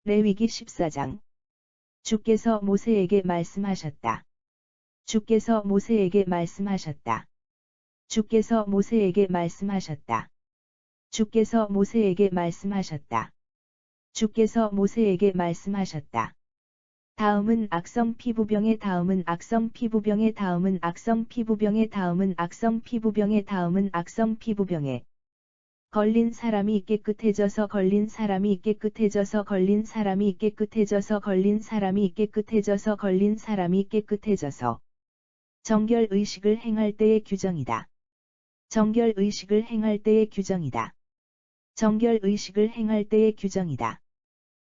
레위기 14장. 주께서 모세에게 말씀하셨다. 주께서 모세에게 말씀하셨다. 주께서 모세에게 말씀하셨다. 주께서 모세에게 말씀하셨다. 주께서 모세에게 말씀하셨다. 다음은 악성 피부병의 다음은 악성 피부병의 다음은 악성 피부병의 다음은 악성 피부병의 다음은 악성 피부병에 걸린 사람이 깨끗해져서 걸린 사람이 깨끗해져서 걸린 사람이 깨끗해져서 걸린 사람이 깨끗해져서 걸린 사람이 깨끗해져서 정결 의식을 행할 때의 규정이다. 정결 의식을 행할 때의 규정이다. 정결 의식을 행할 때의 규정이다.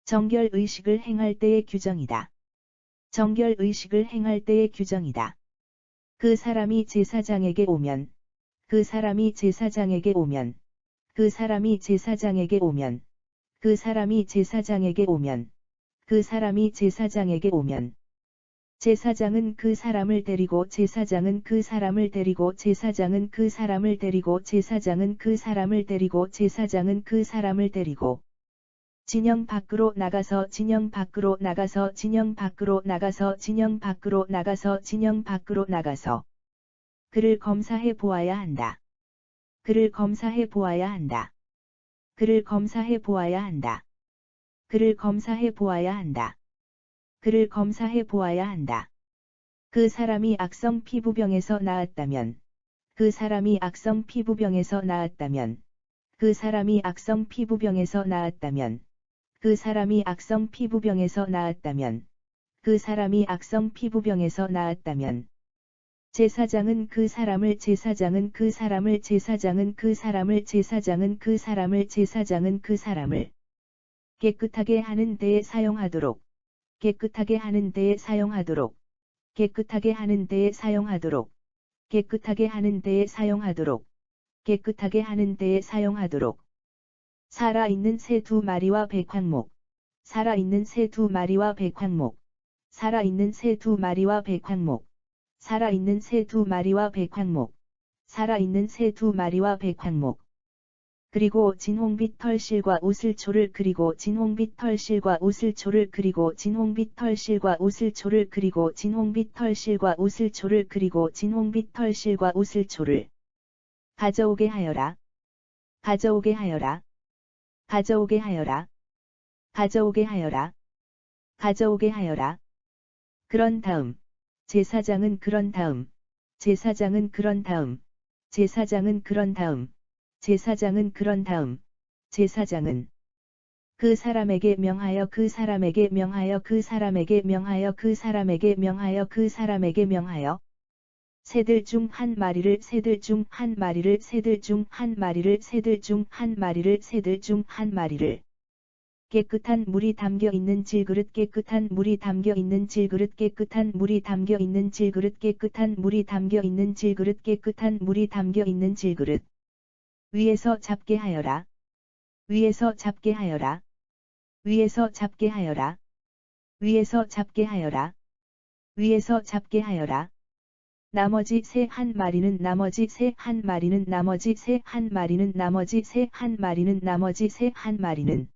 정결 의식을 행할 때의 규정이다. 정결 의식을 행할 때의 규정이다. 그 사람이 제사장에게 오면 그 사람이 제사장에게 오면 그 사람이 제사장에게 오면 그 사람이 제사장에게 오면 그 사람이 제사장에게 오면 제사장은 그 사람을 데리고 제사장은 그 사람을 데리고 제사장은 그 사람을 데리고 제사장은 그 사람을 데리고 제사장은 그 사람을 데리고 진영 밖으로 나가서 진영 밖으로 나가서 진영 밖으로 나가서 진영 밖으로 나가서 진영 밖으로 나가서 그를 검사해 보아야 한다. 그를 검사해 보아야 한다. 그를 검사해 보아야 한다. 그를 검사해 보아야 한다. 그를 검사해 보아야 한다. 그 사람이 악성 피부병에서 나았다면 그 사람이 악성 피부병에서 나았다면 그 사람이 악성 피부병에서 나았다면 그 사람이 악성 피부병에서 나았다면 그 사람이 악성 피부병에서 나았다면 제사장은 그 사람을 제사장은 그 사람을 제사장은 그 사람을 제사장은 그 사람을 제사장은 그 사람을 깨끗하게 하는 데에 사용하도록 깨끗하게 하는 데에 사용하도록 깨끗하게 하는 데에 사용하도록 깨끗하게 하는 데에 사용하도록 깨끗하게 하는 데에 사용하도록 살아있는 새 2마리와 백황목 살아있는 새 2마리와 백황목 살아있는 새 2마리와 백황목 살아있는 새 2마리와 백황목 살아있는 새 2마리와 백황목 그리고 진홍빛 털실과 우슬초를 그리고 진홍빛 털실과 우슬초를 그리고 진홍빛 털실과 우슬초를 그리고 진홍빛 털실과 우슬초를 그리고 진홍빛 털실과 우슬초를 가져오게 하여라. 가져오게 하여라. 가져오게 하여라. 가져오게 하여라. 가져오게 하여라. 그런 다음 제사장은 그런 다음 제사장은 그런 다음 제사장은 그런 다음 제사장은 그런 다음 제사장은 그 사람에게 명하여 그 사람에게 명하여 그 사람에게 명하여 그 사람에게 명하여 그 사람에게 명하여 새들 중 한 마리를 새들 중 한 마리를 새들 중 한 마리를 새들 중 한 마리를 새들 중 한 마리를 깨끗한 물이 담겨 있는 질그릇 깨끗한 물이 담겨 있는 질그릇 깨끗한 물이 담겨 있는 질그릇 깨끗한 물이 담겨 있는 질그릇 깨끗한 물이 담겨 있는 질그릇 위에서 잡게 하여라. 위에서 잡게 하여라. 위에서 잡게 하여라. 위에서 잡게 하여라. 위에서 잡게 하여라. 나머지 새 한 마리는 나머지 새 한 마리는 나머지 새 한 마리는 나머지 새 한 마리는 나머지 새 한 마리는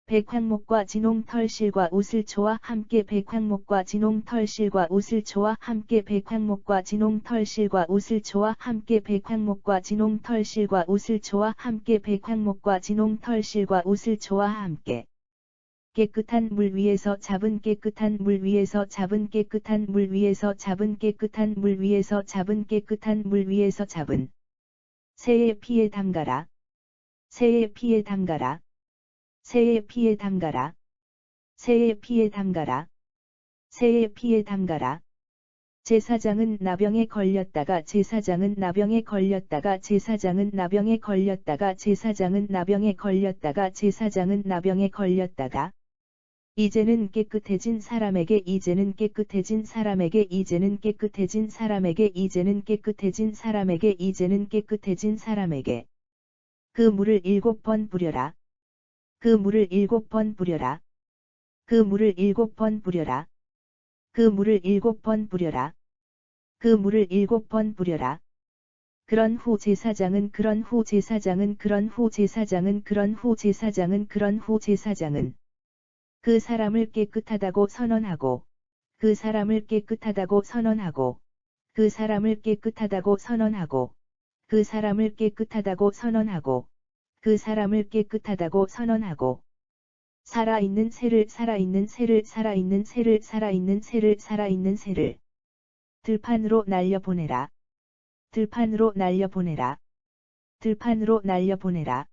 백황목과 진홍털실과 우슬초와 함께 백황목과 진홍털실과 우슬초와 함께 백황목과 진홍털실과 우슬초와 함께 백황목과 진홍털실과 우슬초와 함께 백황목과 진홍털실과 우슬초와 함께 깨끗한 물 위에서 잡은 깨끗한 물 위에서 잡은 깨끗한 물 위에서 잡은 깨끗한 물 위에서 잡은 깨끗한 물 위에서 잡은 새의 피에 담가라. 새의 피에 담가라. 새의 피에 담가라. 새의 피에 담가라. 새의 피에 담가라. 제사장은 나병에 걸렸다가 제사장은 나병에 걸렸다가 제사장은 나병에 걸렸다가 제사장은 나병에 걸렸다가 제사장은 나병에 걸렸다가 이제는 깨끗해진 사람에게 이제는 깨끗해진 사람에게 이제는 깨끗해진 사람에게 이제는 깨끗해진 사람에게 이제는 깨끗해진 사람에게 그 물을 7번 부려라. 그 물을 7번 부려라. 그 물을 7번 부려라. 그 물을 7번 부려라. 그 물을 7번 부려라. 그런 후 제사장은 그런 후 제사장은 그런 후 제사장은 그런 후 제사장은 그런 후 제사장은 그 사람을 깨끗하다고 선언하고, 그 사람을 깨끗하다고 선언하고, 그 사람을 깨끗하다고 선언하고, 그 사람을 깨끗하다고 선언하고, 그 사람을 깨끗하다고 선언하고, 살아있는 새를 살아있는 새를 살아있는 새를 살아있는 새를 살아있는 새를 들판으로 날려보내라. 들판으로 날려보내라. 들판으로 날려보내라.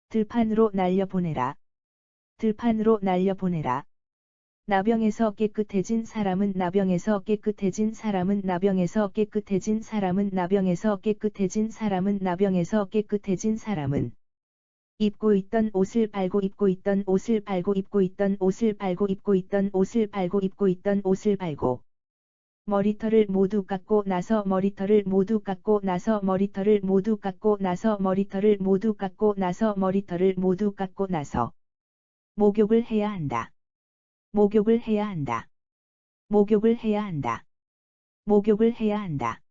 들판으로 날려보내라. 들판으로 날려보내라. 나병에서 깨끗해진 사람은 나병에서 깨끗해진 사람은 나병에서 깨끗해진 사람은 나병에서 깨끗해진 사람은 나병에서 깨끗해진 사람은 입고 있던 옷을 빨고 입고 있던 옷을 빨고 입고 있던 옷을 빨고 입고 있던 옷을 빨고 입고 있던 옷을 빨고 머리털을 모두 깎고 나서 머리털을 모두 깎고 나서 머리털을 모두 깎고 나서 머리털을 모두 깎고 나서 머리털을 모두 깎고 나서 목욕을 해야 한다. 목욕을 해야 한다. 목욕을 해야 한다. 목욕을 해야 한다.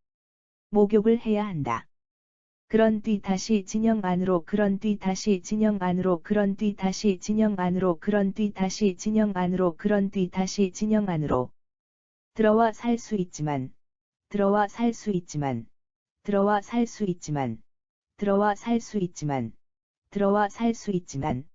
목욕을 해야 한다. 그런 뒤 다시 진영 안으로 그런 뒤 다시 진영 안으로 그런 뒤 다시 진영 안으로 그런 뒤 다시 진영 안으로 그런 뒤 다시 진영 안으로 들어와 살 수 있지만 들어와 살 수 있지만 들어와 살 수 있지만 들어와 살 수 있지만 들어와 살 수 있지만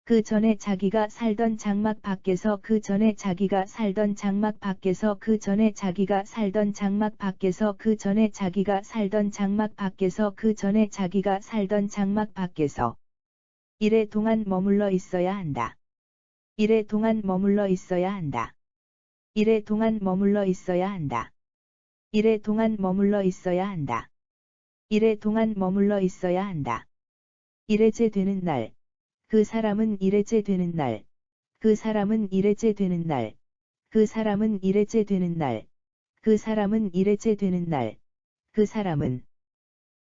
그 전에 자기가 살던 장막 밖에서 그 전에 자기가 살던 장막 밖에서 그 전에 자기가 살던 장막 밖에서 그 전에 자기가 살던 장막 밖에서 그 전에 자기가 살던 장막 밖에서 이래 동안 머물러 있어야 한다. 이래 동안 머물러 있어야 한다. 이래 동안 머물러 있어야 한다. 이래 동안 머물러 있어야 한다. 이래 동안 머물러 있어야 한다. 이래제 되는 날. 그 사람은 이래제 되는 날. 그 사람은 이래제 되는 날. 그 사람은 이래제 되는 날. 그 사람은 이래제 되는 날. 그 사람은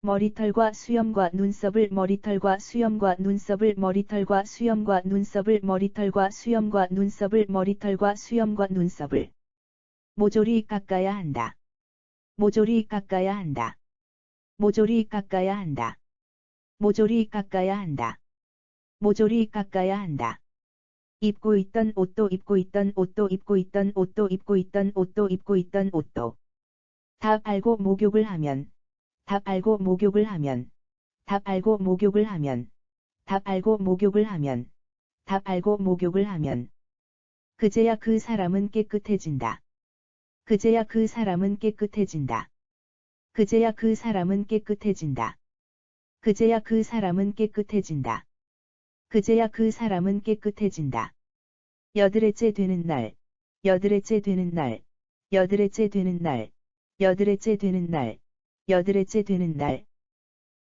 머리털과 수염과 눈썹을 머리털과 수염과 눈썹을 머리털과 수염과 눈썹을 머리털과 수염과 눈썹을 머리털과 수염과 눈썹을 모조리 깎아야 한다. 모조리 깎아야 한다. 모조리 깎아야 한다. 모조리 깎아야 한다. 모조리 깎아야 한다. 입고 있던 옷도 입고 있던 옷도 입고 있던 옷도 입고 있던 옷도 입고 있던 옷도 다 빨고 목욕을 하면 다 빨고 목욕을 하면 다 빨고 목욕을 하면 다 빨고 목욕을 하면 다 빨고 목욕을 하면 그제야 그 사람은 깨끗해진다. 그제야 그 사람은 깨끗해진다. 그제야 그 사람은 깨끗해진다. 그제야 그 사람은 깨끗해진다. 그제야 그 사람은 깨끗해진다. 여드레째 되는 날, 여드레째 되는 날, 여드레째 되는 날, 여드레째 되는 날, 여드레째 되는 날.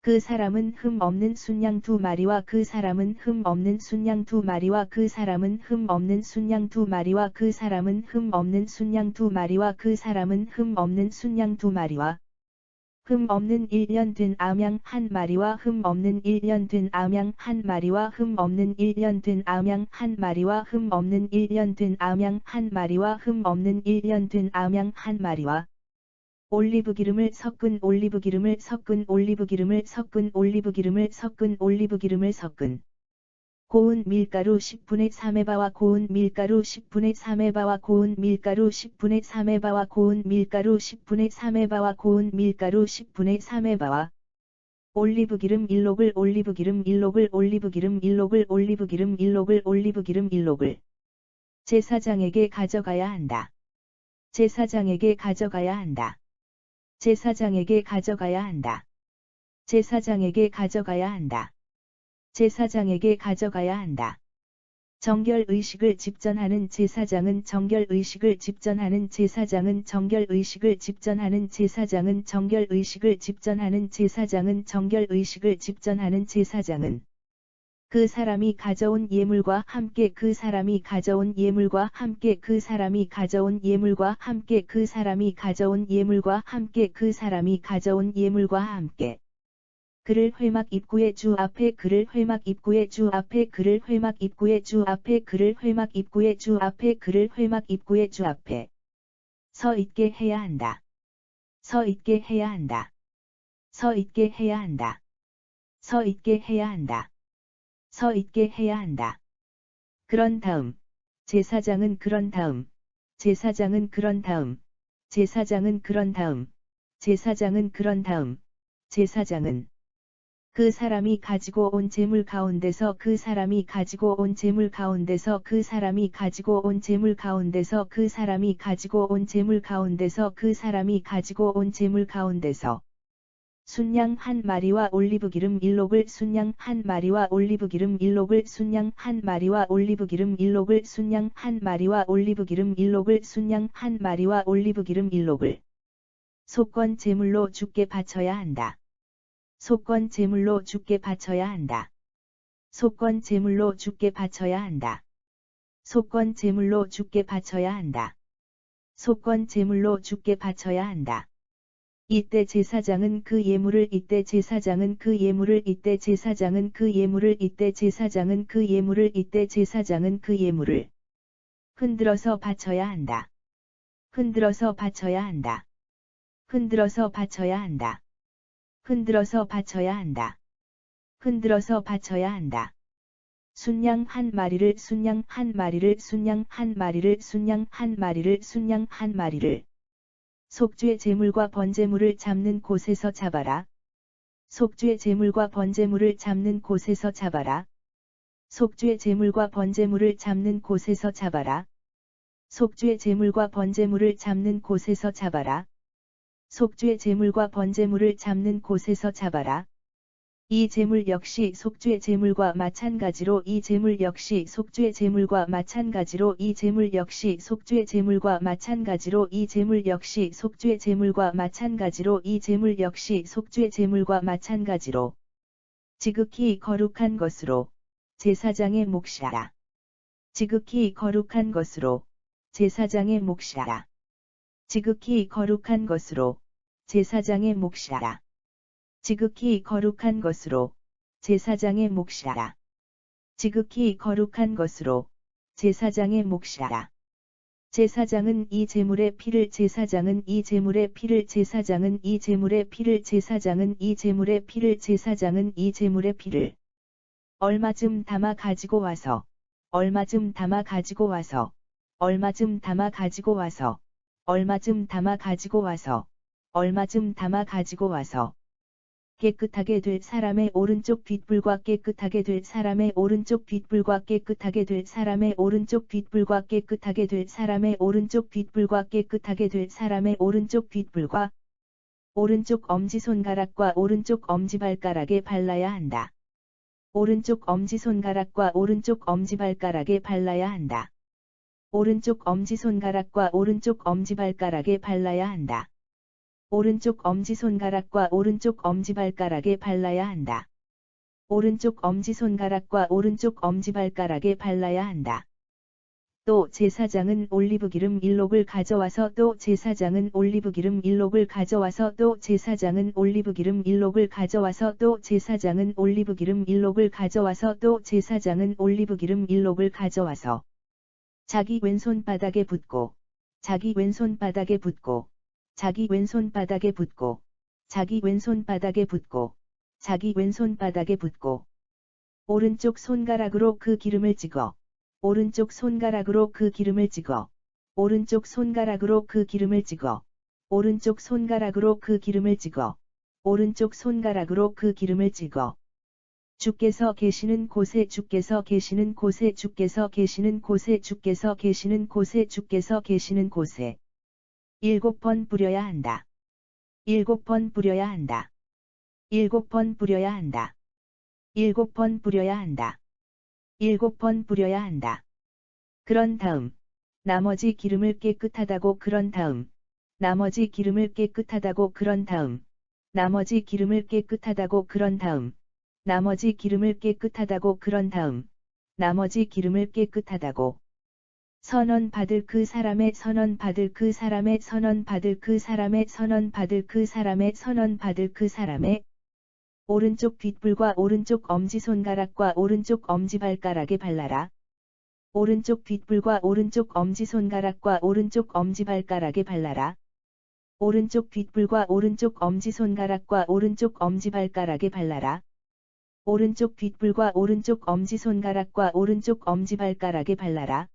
그 사람은 흠 없는 순양 2마리와 그 사람은 흠 없는 순양 2마리와 그 사람은 흠 없는 순양 2마리와 그 사람은 흠 없는 순양 2마리와 그 사람은 흠 없는 순양 2마리와 흠 없는 1년 된 암양 1마리와 흠 없는 1년 된 암양 1마리와 흠 없는 1년 된 암양 1마리와 흠 없는 1년 된 암양 1마리와 흠 없는 1년 된 암양 1마리와 올리브기름을 섞은 올리브기름을 섞은 올리브기름을 섞은 올리브기름을 섞은 올리브기름을 섞은 고운 밀가루 10분의 3에바와 고운 밀가루 10분의 3에바와 고운 밀가루 10분의 3에바와 고운 밀가루 10분의 3에바와 고운 밀가루 10분의 3에바와 올리브기름 1록을 올리브기름 1록을 올리브기름 1록을 올리브기름 1록을 올리브기름 1록을 제사장에게 가져가야 한다. 제사장에게 가져가야 한다. 제사장에게 가져가야 한다. 제사장에게 가져가야 한다. 제사장에게 가져가야 한다. 정결의식을 집전하는 제사장은 정결의식을 집전하는 제사장은 정결의식을 집전하는 제사장은 정결의식을 집전하는 제사장은 정결의식을 집전하는 제사장은 그 사람이 가져온 예물과 함께 그 사람이 가져온 예물과 함께 그 사람이 가져온 예물과 함께 그 사람이 가져온 예물과 함께 그 사람이 가져온 예물과 함께 그를 회막 입구의 주 앞에 그를 회막 입구의 주 앞에 그를 회막 입구의 주 앞에 그를 회막 입구의 주 앞에 그를 회막 입구의 주 앞에 서 있게 해야 한다. 서 있게 해야 한다. 서 있게 해야 한다. 서 있게 해야 한다. 서 있게 해야 한다. 그런 다음 제사장은 그런 다음, 제사장은 그런 다음, 제사장은 그런 다음, 제사장은 그런 다음, 제사장은 그 사람이 가지고 온 재물 가운데서 그 사람이 가지고 온 재물 가운데서 그 사람이 가지고 온 재물 가운데서 그 사람이 가지고 온 재물 가운데서 그 사람이 가지고 온 재물 가운데서 순양 한 마리와 올리브기름 1록을 순양 한 마리와 올리브기름 1록을 순양 한 마리와 올리브기름 1록을 순양 한 마리와 올리브기름 1록을 순양 한 마리와 올리브기름 1록을 속건 제물로 주께 바쳐야 한다. 속건 제물로 주께 바쳐야 한다. 속건 제물로 주께 바쳐야 한다. 속건 제물로 주께 바쳐야 한다. 속건 제물로 주께 바쳐야 한다. 이때 제사장은 그 예물을 이때 제사장은 그 예물을 이때 제사장은 그 예물을 이때 제사장은 그 예물을 이때 제사장은 그 예물을 흔들어서 바쳐야 한다. 흔들어서 바쳐야 한다. 흔들어서 바쳐야 한다. 흔들어서 바쳐야 한다. 흔들어서 바쳐야 한다. 순양 한 마리를 순양 한 마리를 순양 한 마리를 순양 한 마리를 순양 한 마리를 속죄 제물과 번제물을 잡는 곳에서 잡아라. 속죄 제물과 번제물을 잡는 곳에서 잡아라. 속죄 제물과 번제물을 잡는 곳에서 잡아라. 속죄 제물과 번제물을 잡는 곳에서 잡아라. 속죄 제물과 번제물을 잡는 곳에서 잡아라. 이 제물 역시 속죄 제물과 마찬가지로 이 제물 역시 속죄 제물과 마찬가지로 이 제물 역시 속죄 제물과 마찬가지로 이 제물 역시 속죄 제물과 마찬가지로 이 제물 역시 속죄 제물과 마찬가지로 지극히 거룩한 것으로 제사장의 몫이라. 지극히 거룩한 것으로 제사장의 몫이라. 지극히 거룩한 것으로 제사장의 몫이라. 지극히 거룩한 것으로 제사장의 몫이라. 지극히 거룩한 것으로 제사장의 몫이라. 제사장은 이 제물의 피를 제사장은 이 제물의 피를 제사장은 이 제물의 피를 제사장은 이 제물의 피를 제사장은 이 제물의 피를 얼마쯤 담아 가지고 와서 얼마쯤 담아 가지고 와서 얼마쯤 담아 가지고 와서 얼마쯤 담아 가지고 와서 얼마쯤 담아 가지고 와서 깨끗하게 될 사람의 오른쪽 뒷불과 깨끗하게 될 사람의 오른쪽 뒷불과 깨끗하게 될 사람의 오른쪽 뒷불과 깨끗하게 될 사람의 오른쪽 뒷불과 깨끗하게 될 사람의 오른쪽 뒷불과 오른쪽 엄지손가락과 오른쪽 엄지발가락에 발라야 한다. 오른쪽 엄지손가락과 오른쪽 엄지발가락에 발라야 한다. 오른쪽 엄지손가락과 오른쪽 엄지발가락에 발라야 한다. 오른쪽 엄지손가락과 오른쪽 엄지발가락에 발라야 한다. 오른쪽 엄지손가락과 오른쪽 엄지발가락에 발라야 한다. 또 제사장은 올리브기름 1록을 가져와서 또 제사장은 올리브기름 1록을 가져와서 또 제사장은 올리브기름 1록을 가져와서 또 제사장은 올리브기름 1록을 가져와서 또 제사장은 올리브기름 1록을 가져와서 자기 왼손 바닥에 붓고 자기 왼손 바닥에 붓고 자기 왼손 바닥에 붓고 자기 왼손 바닥에 붓고 자기 왼손 바닥에 붓고 오른쪽 손가락으로 그 기름을 찍어 오른쪽 손가락으로 그 기름을 찍어 오른쪽 손가락으로 그 기름을 찍어 오른쪽 손가락으로 그 기름을 찍어 오른쪽 손가락으로 그 기름을 찍어 주께서 계시는 곳에 주께서 계시는 곳에 주께서 계시는 곳에 주께서 계시는 곳에 주께서 계시는 곳에 7번 뿌려야 한다. 7번 뿌려야 한다. 7번 뿌려야 한다. 7번 뿌려야 한다. 7번 뿌려야 한다. 그런 다음 나머지 기름을 깨끗하다고 그런 다음 나머지 기름을 깨끗하다고 그런 다음 나머지 기름을 깨끗하다고 그런 다음 나머지 기름을 깨끗하다고 그런 다음 나머지 기름을 깨끗하다고 선언 받을 그 사람의 선언 받을 그 사람의 선언 받을 그 사람의 선언 받을 그 사람의 선언 받을 그 사람의 오른쪽 뒷불과 오른쪽 엄지손가락과 오른쪽 엄지발가락에 발라라. 오른쪽 뒷불과 오른쪽 엄지손가락과 오른쪽 엄지발가락에 발라라. 오른쪽 뒷불과 오른쪽 엄지손가락과 오른쪽 엄지발가락에 발라라. 오른쪽 뒷불과 오른쪽 엄지손가락과 오른쪽 엄지발가락에 발라라.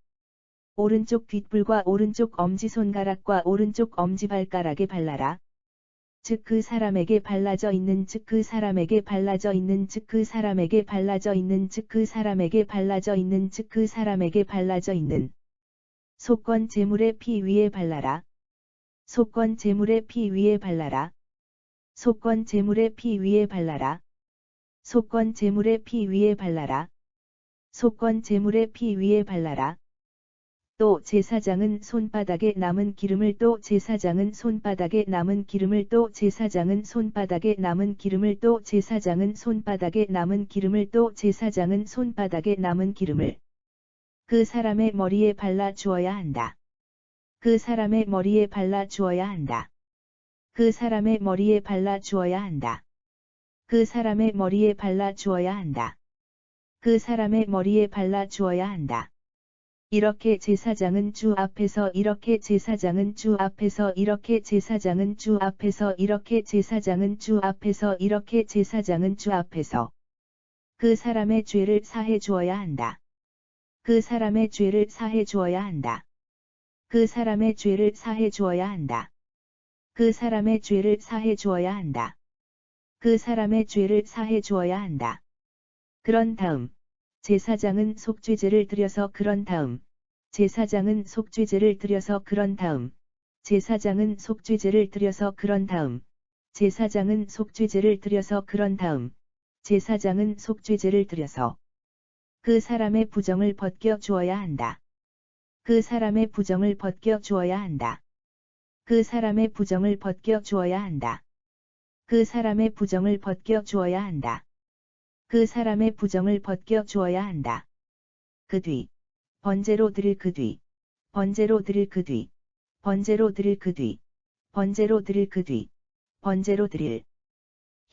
오른쪽 뒷불과 오른쪽 엄지손가락과 오른쪽 엄지발가락에 발라라. 즉 그 사람에게 발라져 있는 즉 그 사람에게 발라져 있는 즉 그 사람에게 발라져 있는 즉 그 사람에게 발라져 있는 즉 그 사람에게 발라져 있는 속건 제물의 피 위에 발라라. 속건 제물의 피 위에 발라라. 속건 제물의 피 위에 발라라. 속건 제물의 피 위에 발라라. 속건 제물의 피 위에 발라라. 또 제사장은 손바닥에 남은 기름을 또 제사장은 손바닥에 남은 기름을 또 제사장은 손바닥에 남은 기름을 또 제사장은 손바닥에 남은 기름을 또 제사장은 손바닥에 남은 기름을 그 사람의 머리에 발라 주어야 한다. 그 사람의 머리에 발라 주어야 한다. 그 사람의 머리에 발라 주어야 한다. 그 사람의 머리에 발라 주어야 한다. 그 사람의 머리에 발라 주어야 한다. 이렇게 제사장은 주 앞에서 이렇게 제사장은 주 앞에서 이렇게 제사장은 주 앞에서 이렇게 제사장은 주 앞에서 이렇게 제사장은 주 앞에서 그 사람의 죄를 사해 주어야 한다. 그 사람의 죄를 사해 주어야 한다. 그 사람의 죄를 사해 주어야 한다. 그 사람의 죄를 사해 주어야 한다. 그 사람의 죄를 사해 주어야 한다. 그런 다음 제사장은 속죄제를 드려서 그런 다음 제사장은 속죄제를 드려서 그런 다음 제사장은 속죄제를 드려서 그런 다음 제사장은 속죄제를 드려서 그런 다음 제사장은 속죄제를 드려서 그 사람의 부정을 벗겨 주어야 한다. 그 사람의 부정을 벗겨 주어야 한다. 그 사람의 부정을 벗겨 주어야 한다. 그 사람의 부정을 벗겨 주어야 한다. 그 사람의 부정을 벗겨 주어야 한다. 그 뒤 번제로 드릴 그 뒤 번제로 드릴 그 뒤 번제로 드릴 그 뒤 번제로 드릴 그 뒤 번제로 드릴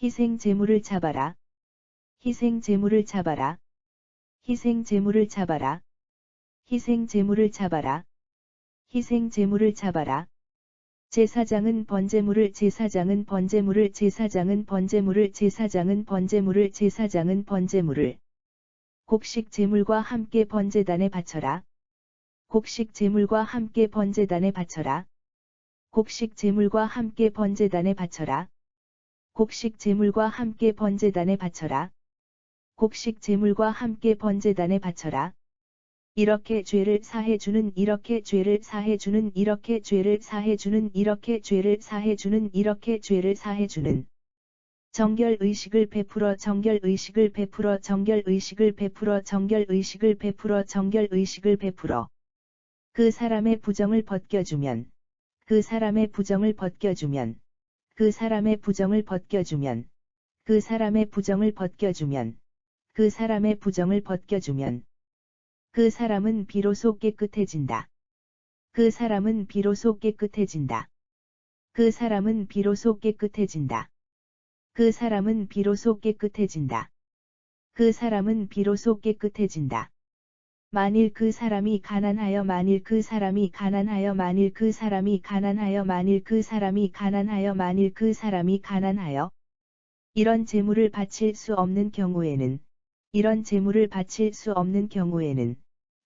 희생 제물을 잡아라. 희생 제물을 잡아라. 희생 제물을 잡아라. 희생 제물을 잡아라. 희생 제물을 잡아라. 제사장은 번제물을 제사장은 번제물을 제사장은 번제물을 제사장은 번제물을 제사장은 번제물을 곡식 제물과 함께 번제단에 바쳐라. 곡식 제물과 함께 번제단에 바쳐라. 곡식 제물과 함께 번제단에 바쳐라. 곡식 제물과 함께 번제단에 바쳐라. 곡식 제물과 함께 번제단에 바쳐라. 이렇게 죄를 사해주는 이렇게 죄를 사해주는 이렇게 죄를 사해주는 이렇게 죄를 사해주는 이렇게 죄를 사해주는 정결 의식을 베풀어 정결 의식을 베풀어 정결 의식을 베풀어 정결 의식을 베풀어 정결 의식을 베풀어 그 사람의 부정을 벗겨주면 그 사람의 부정을 벗겨주면 그 사람의 부정을 벗겨주면 그 사람의 부정을 벗겨주면 그 사람의 부정을 벗겨주면 그 사람은 비로소 깨끗해진다. 그 사람은 비로소 깨끗해진다. 그 사람은 비로소 깨끗해진다. 그 사람은 비로소 깨끗해진다. 그 사람은 비로소 깨끗해진다. 만일 그 사람이 가난하여 만일 그 사람이 가난하여 만일 그 사람이 가난하여 만일 그 사람이 가난하여 만일 그 사람이 가난하여 이런 제물을 바칠 수 없는 경우에는 이런 제물을 바칠 수 없는 경우에는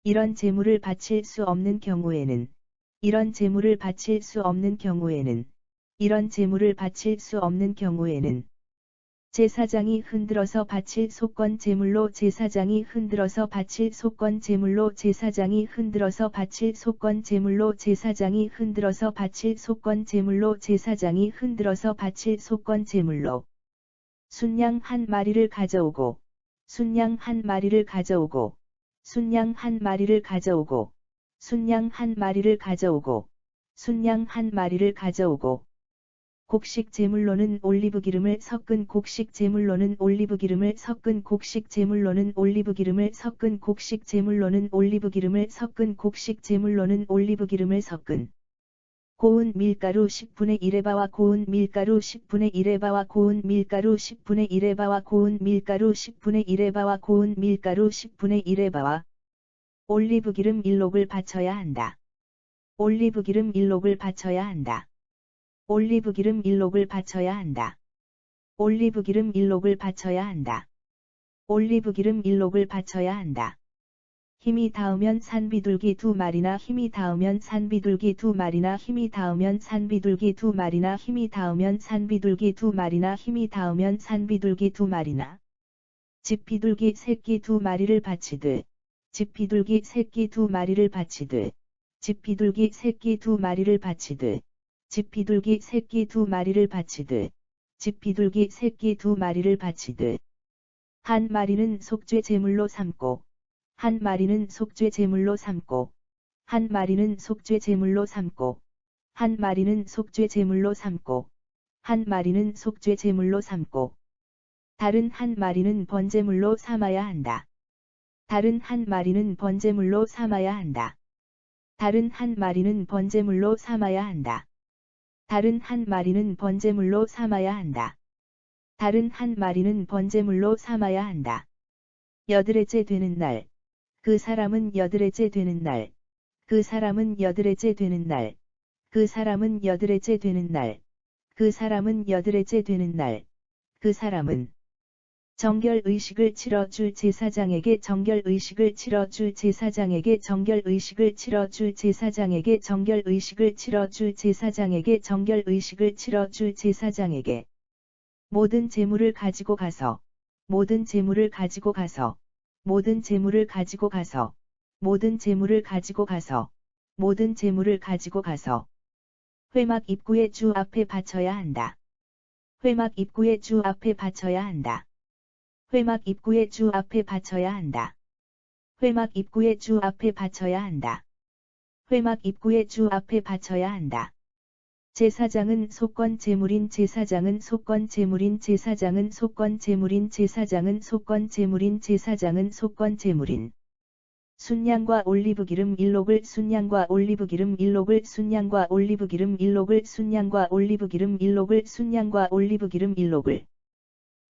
이런 제물을 바칠 수 없는 경우에는 이런 제물을 바칠 수 없는 경우에는 이런 제물을 바칠 수 없는 경우에는 제사장이 흔들어서 바칠 속건 제물로 제사장이 흔들어서 바칠 속건 제물로 제사장이 흔들어서 바칠 속건 제물로 제사장이 흔들어서 바칠 속건 제물로 제사장이 흔들어서 바칠 속건 제물로 순양 한 마리를 가져오고 순양 한 마리를 가져오고 순양 한 마리를 가져오고 순양 한 마리를 가져오고 순양 한 마리를 가져오고 곡식 제물로는 올리브기름을 섞은 곡식 제물로는 올리브기름을 섞은 곡식 제물로는 올리브기름을 섞은 곡식 제물로는 올리브기름을 섞은 곡식 제물로는 올리브기름을 섞은 고운 밀가루 10분의 1에바와 고운 밀가루 10분의 1에바와 고운 밀가루 10분의 1에바와 고운 밀가루 10분의 1에바와 고운 밀가루 10분의 1에바와 올리브기름 1록을 바쳐야 한다. 올리브기름 1록을 바쳐야 한다. 올리브기름 1록을 바쳐야 한다. 올리브기름 1록을 바쳐야 한다. 올리브기름 1록을 바쳐야 한다. 힘이 닿으면 산비둘기 2마리나 힘이 닿으면 산비둘기 2마리나 힘이 닿으면 산비둘기 2마리나 힘이 닿으면 산비둘기 2마리나 힘이 닿으면 산비둘기 2마리나 집비둘기 새끼 2마리를 바치듯 집비둘기 새끼 2마리를 바치듯 집비둘기 새끼 2마리를 바치듯 집비둘기 새끼 2마리를 바치듯 집비둘기 새끼 2마리를 바치듯 한 마리는 속죄 제물로 삼고 한 마리는 속죄 제물로 삼고 한 마리는 속죄 제물로 삼고 한 마리는 속죄 제물로 삼고 한 마리는 속죄 제물로 삼고 다른 한 마리는 번제물로 삼아야 한다. 다른 한 마리는 번제물로 삼아야 한다. 다른 한 마리는 번제물로 삼아야 한다. 다른 한 마리는 번제물로 삼아야 한다. 다른 한 마리는 번제물로 삼아야 한다. 여드레째 되는 날, 그 사람은 여드레째 되는 날, 그 사람은 여드레째 되는 날, 그 사람은 여드레째 되는 날, 그 사람은 여드레째 되는 날, 그 사람은 정결의식을 치러줄 제사장에게 정결의식을 치러줄 제사장에게 정결의식을 치러줄 제사장에게 정결의식을 치러줄 제사장에게 정결의식을 치러줄 제사장에게 모든 재물을 가지고 가서 모든 재물을 가지고 가서 모든 재물을 가지고 가서 모든 재물을 가지고 가서 모든 재물을 가지고 가서 회막 입구의 주 앞에 바쳐야 한다. 회막 입구의 주 앞에 바쳐야 한다. 회막 입구의 주 앞에 바쳐야 한다. 회막 입구의 주 앞에 바쳐야 한다. 회막 입구의 주 앞에 바쳐야 한다. 제사장은 속건 제물인 제사장은 속건 제물인 제사장은 속건 제물인 제사장은 속건 제물인 제사장은 속건 제물인 순양과 올리브기름 1록을 순양과 올리브기름 1록을 순양과 올리브기름 1록을 순양과 올리브기름 1록을 순양과 올리브기름 1록을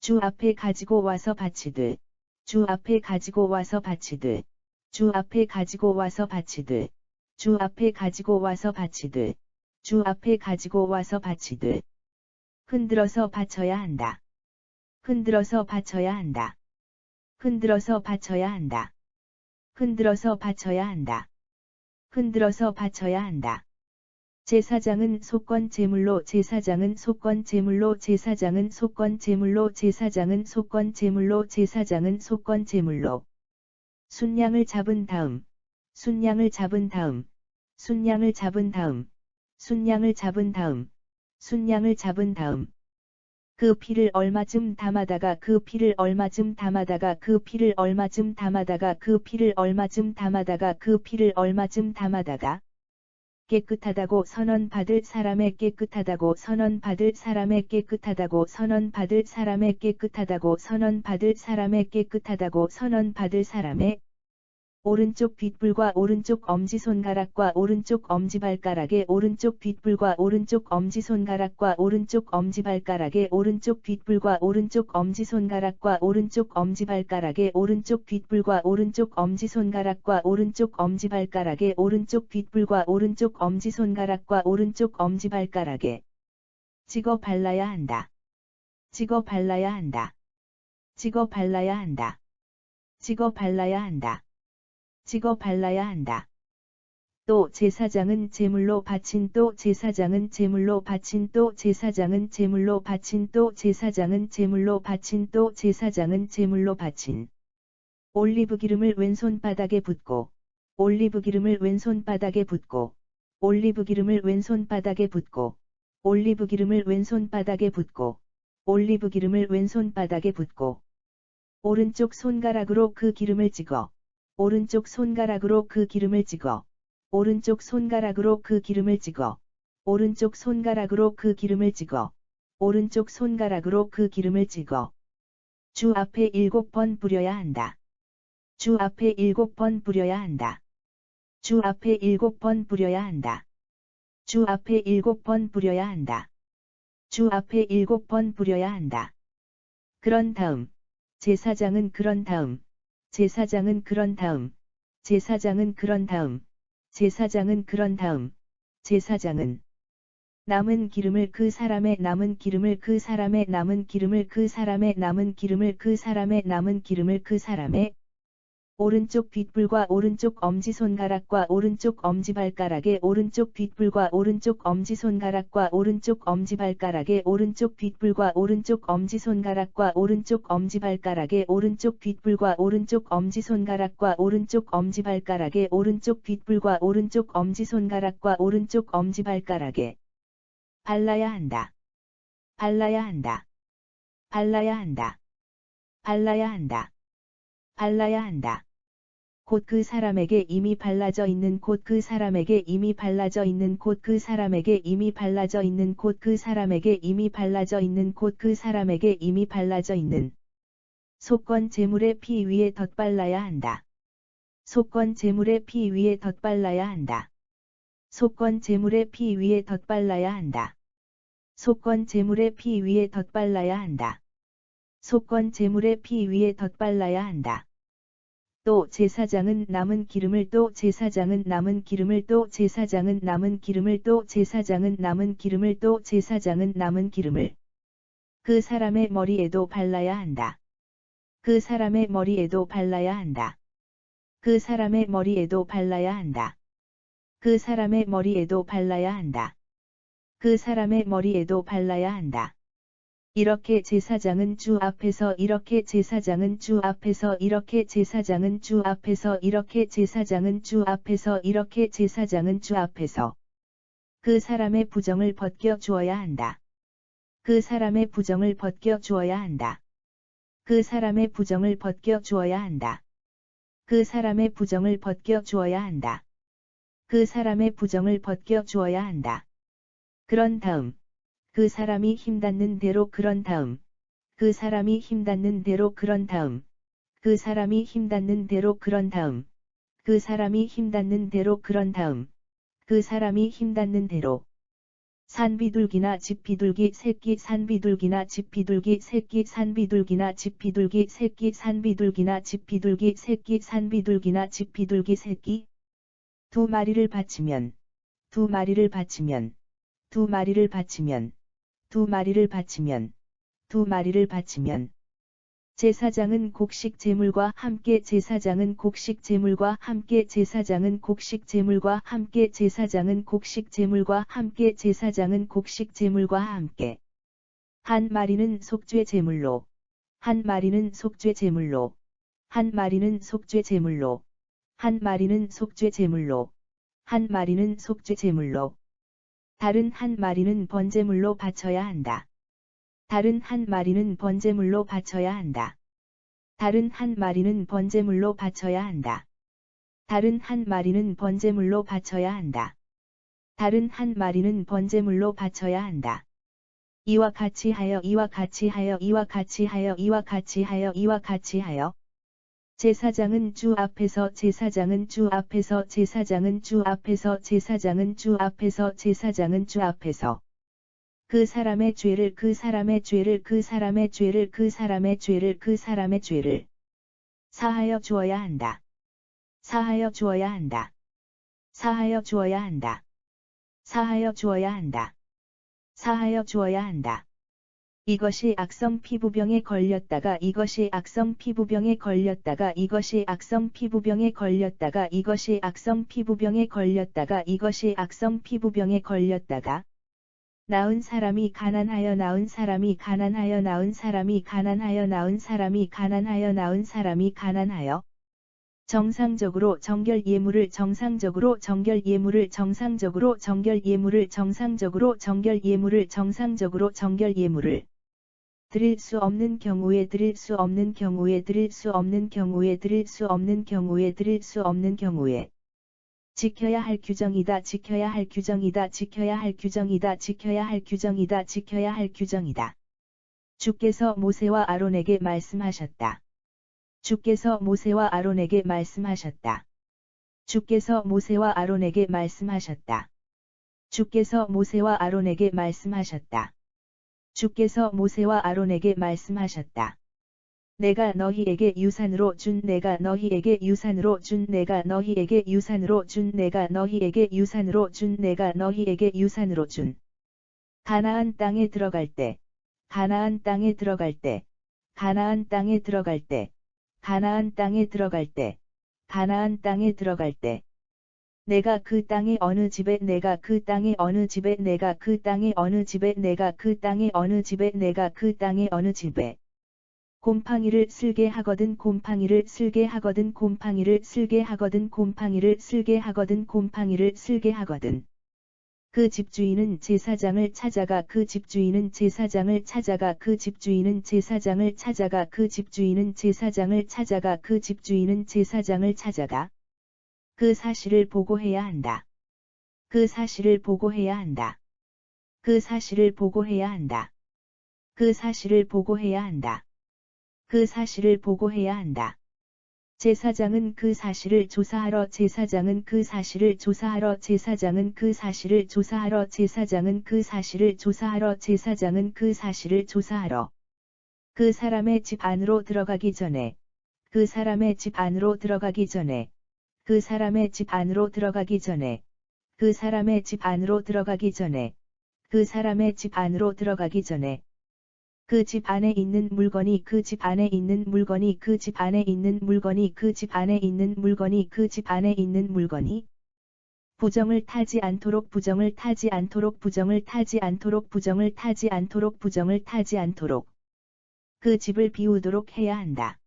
주 앞에 가지고 와서 바치듯 주 앞에 가지고 와서 바치듯 주 앞에 가지고 와서 바치듯 주 앞에 가지고 와서 바치듯 주 앞에 가지고 와서 바치듯 흔들어서 바쳐야 한다. 흔들어서 바쳐야 한다. 흔들어서 바쳐야 한다. 흔들어서 바쳐야 한다. 흔들어서 바쳐야 한다. 제사장은 속건 제물로 제사장은 속건 제물로 제사장은 속건 제물로 제사장은 속건 제물로 제사장은 속건 제물로 순양을 잡은 다음 순양을 잡은 다음 순양을 잡은 다음 순양을 잡은 다음 순양을 잡은 다음 그 피를 얼마쯤 담아다가 그 피를 얼마쯤 담아다가 그 피를 얼마쯤 담아다가 그 피를 얼마쯤 담아다가 그 피를 얼마쯤 담아다가 깨끗하다고 선언받을 사람의 깨끗하다고 선언받을 사람의 깨끗하다고 선언받을 사람의 깨끗하다고 선언받을 사람의 깨끗하다고 선언받을 사람의 오른쪽 뒷불과 오른쪽 엄지손가락과 오른쪽 엄지발가락의 오른쪽 뒷불과 오른쪽 엄지손가락과 오른쪽 엄지발가락의 오른쪽 뒷불과 오른쪽 엄지손가락과 오른쪽 엄지발가락의 오른쪽 뒷불과 오른쪽 엄지손가락과 오른쪽 엄지발가락의 오른쪽 뒷불과 오른쪽 엄지손가락과 오른쪽 엄지발가락에 찍어 발라야 한다. 찍어 발라야 한다. 찍어 발라야 한다. 찍어 발라야 한다. 찍어 발라야 한다. 또 제사장은 제물로 바친 또 제사장은 제물로 바친 또 제사장은 제물로 바친 또 제사장은 제물로 바친 또 제사장은 제물로 바친 올리브기름을 왼손바닥에 붓고 올리브기름을 왼손바닥에 붓고 올리브기름을 왼손바닥에 붓고 올리브기름을 왼손바닥에 붓고 올리브기름을 왼손바닥에 붓고 오른쪽 손가락으로 그 기름을 찍어 오른쪽 손가락으로 그 기름을 찍어 오른쪽 손가락으로 그 기름을 찍어 오른쪽 손가락으로 그 기름을 찍어 오른쪽 손가락으로 그 기름을 찍어 주 앞에 7번 뿌려야 한다. 주 앞에 7번 뿌려야 한다. 주 앞에 7번 뿌려야 한다. 주 앞에 7번 뿌려야 한다. 주 앞에 7번 뿌려야 한다. 그런 다음 제사장은 그런 다음 제사장은 그런 다음 제사장은 그런 다음 제사장은 그런 다음 제사장은 남은 기름을 그 사람의 남은 기름을 그 사람의 남은 기름을 그 사람의 남은 기름을 그 사람의 남은 기름을 그 사람의 오른쪽 뒷불과 오른쪽 엄지손가락과 오른쪽 엄지발가락의 오른쪽 뒷불과 오른쪽 엄지손가락과 오른쪽 엄지발가락의 오른쪽 뒷불과 오른쪽 엄지손가락과 오른쪽 엄지발가락의 오른쪽 뒷불과 오른쪽 엄지손가락과 오른쪽 엄지발가락의 오른쪽 뒷불과 오른쪽 엄지손가락과 오른쪽 엄지발가락에 발라야 한다. 발라야 한다. 발라야 한다. 발라야 한다. 발라야 한다. 곧 그 사람에게 이미 발라져 있는 곧 그 사람에게 이미 발라져 있는 곧 그 사람에게 이미 발라져 있는 곧 그 사람에게 이미 발라져 있는 곧 그 사람에게 이미 발라져 있는 속건 제물의 피 위에 덧발라야 한다. 속건 제물의 피 위에 덧발라야 한다. 속건 제물의 피 위에 덧발라야 한다. 속건 제물의 피 위에 덧발라야 한다. 속건 제물의 피 위에 덧발라야 한다. 또 제사장은 남은 기름을 또 제사장은 남은 기름을 또 제사장은 남은 기름을 또 제사장은 남은 기름을 또 제사장은 남은 기름을 그 사람의 머리에도 발라야 한다. 그 사람의 머리에도 발라야 한다. 그 사람의 머리에도 발라야 한다. 그 사람의 머리에도 발라야 한다. 그 사람의 머리에도 발라야 한다. 이렇게 제사장은 주 앞에서 이렇게 제사장은 주 앞에서 이렇게 제사장은 주 앞에서 이렇게 제사장은 주 앞에서 이렇게 제사장은 주 앞에서 그 사람의 부정을 벗겨 주어야 한다. 그 사람의 부정을 벗겨 주어야 한다. 그 사람의 부정을 벗겨 주어야 한다. 그 사람의 부정을 벗겨 주어야 한다. 그 사람의 부정을 벗겨 주어야 한다. 그런 다음 그 사람이 힘닿는 대로 그런 다음 그 사람이 힘닿는 대로 그런 다음 그 사람이 힘닿는 대로 그런 다음 그 사람이 힘닿는 대로 그런 다음 그 사람이 힘닿는 대로 산비둘기나 집비둘기 새끼 산비둘기나 집비둘기 새끼 산비둘기나 집비둘기 새끼 산비둘기나 집비둘기 새끼 산비둘기나 집비둘기 새끼 두 마리를 바치면 두 마리를 바치면 두 마리를 바치면 두 마리를 바치면 두 마리를 바치면 제사장은 곡식 제물과 함께 제사장은 곡식 제물과 함께 제사장은 곡식 제물과 함께 제사장은 곡식 제물과 함께 제사장은 곡식 제물과 함께 한 마리는 속죄 제물로 한 마리는 속죄 제물로 한 마리는 속죄 제물로 한 마리는 속죄 제물로 한 마리는 속죄 제물로 다른 한 마리는 번제물로 바쳐야 한다. 다른 한 마리는 번제물로 바쳐야 한다. 다른 한 마리는 번제물로 바쳐야 한다. 다른 한 마리는 번제물로 바쳐야 한다. 다른 한 마리는 번제물로 바쳐야 한다. 이와 같이 하여 이와 같이 하여 이와 같이 하여 이와 같이 하여 이와 같이 하여 제사장은 주 앞에서 제사장은 주 앞에서 제사장은 주 앞에서 제사장은 주 앞에서 제사장은 주 앞에서 그 사람의 죄를 그 사람의 죄를 그 사람의 죄를 그 사람의 죄를 그 사람의 죄를 사하여 주어야 한다. 사하여 주어야 한다. 사하여 주어야 한다. 사하여 주어야 한다. 사하여 주어야 한다. 이것이 악성 피부병에 걸렸다가 이것이 악성 피부병에 걸렸다가 이것이 악성 피부병에 걸렸다가 이것이 악성 피부병에 걸렸다가 이것이 악성 피부병에 걸렸다가 나은 사람이 가난하여 나은 사람이 가난하여 나은 사람이 가난하여 나은 사람이 가난하여 나은 사람이 가난하여 정상적으로 정결 예물을 정상적으로 정결 예물을 정상적으로 정결 예물을 정상적으로 정결 예물을 정상적으로 정결 예물을 드릴 수 없는 경우에 드릴 수 없는 경우에 드릴 수 없는 경우에 드릴 수 없는 경우에 드릴 수 없는 경우에 지켜야 할 규정이다 지켜야 할 규정이다 지켜야 할 규정이다 지켜야 할 규정이다 지켜야 할 규정이다. 주께서 모세와 아론에게 말씀하셨다. 주께서 모세와 아론에게 말씀하셨다. 주께서 모세와 아론에게 말씀하셨다. 주께서 모세와 아론에게 말씀하셨다. 주께서 모세와 아론에게 말씀하셨다. 내가 너희에게 유산으로 준 내가 너희에게 유산으로 준 내가 너희에게 유산으로 준 내가 너희에게 유산으로 준 내가 너희에게 유산으로 준 가나안 땅에 들어갈 때 가나안 땅에 들어갈 때 가나안 땅에 들어갈 때 가나안 땅에 들어갈 때 가나안 땅에 들어갈 때 내가 그 땅의 어느 집에 내가 그 땅의 어느 집에 내가 그 땅의 어느 집에 내가 그 땅의 어느 집에 내가 그 땅의 어느 집에 곰팡이를 쓸게 하거든 곰팡이를 쓸게 하거든 곰팡이를 쓸게 하거든 곰팡이를 쓸게 하거든 곰팡이를 쓸게 하거든 그 집주인은 제사장을 찾아가 그 집주인은 제사장을 찾아가 그 집주인은 제사장을 찾아가 그 집주인은 제사장을 찾아가 그 집주인은 제사장을 찾아가 그 사실을 보고해야 한다. 그 사실을 보고해야 한다. 그 사실을 보고해야 한다. 그 사실을 보고해야 한다. 그 사실을 보고해야 한다. 제사장은 그 사실을 조사하러 제사장은 그 사실을 조사하러 제사장은 그 사실을 조사하러 제사장은 그 사실을 조사하러 제사장은 그 사실을 조사하러 그 사람의 집 안으로 들어가기 전에 그 사람의 집 안으로 들어가기 전에 그 사람의 집 안으로 들어가기 전에 그 사람의 집 안으로 들어가기 전에 그 사람의 집 안으로 들어가기 전에 그 집 안에 있는 물건이 그 집 안에 있는 물건이 그 집 안에 있는 물건이 그 집 안에 있는 물건이 그 집 안에 있는 물건이 부정을 타지 않도록 부정을 타지 않도록 부정을 타지 않도록 부정을 타지 않도록 부정을 타지 않도록 그 집을 비우도록 해야 한다.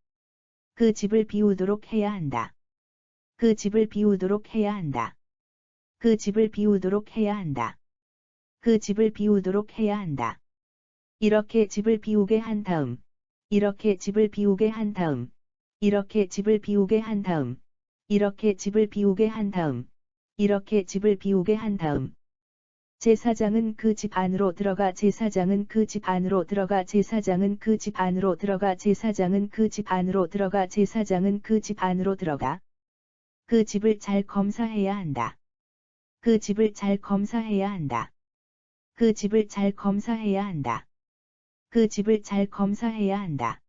그 집을 비우도록 해야 한다. 그 집을 비우도록 해야 한다. 그 집을 비우도록 해야 한다. 그 집을 비우도록 해야 한다. 이렇게 집을 비우게 한 다음, 이렇게 집을 비우게 한 다음, 이렇게 집을 비우게 한 다음, 이렇게 집을 비우게 한 다음, 이렇게 집을 비우게 한 다음. 제사장은 그 집 안으로 들어가 제사장은 그 집 안으로 들어가 제사장은 그 집 안으로 들어가 제사장은 그 집 안으로 들어가 제사장은 그 집 안으로 들어가 그 집을 잘 검사해야 한다. 그 집을 잘 검사해야 한다. 그 집을 잘 검사해야 한다. 그 집을 잘 검사해야 한다.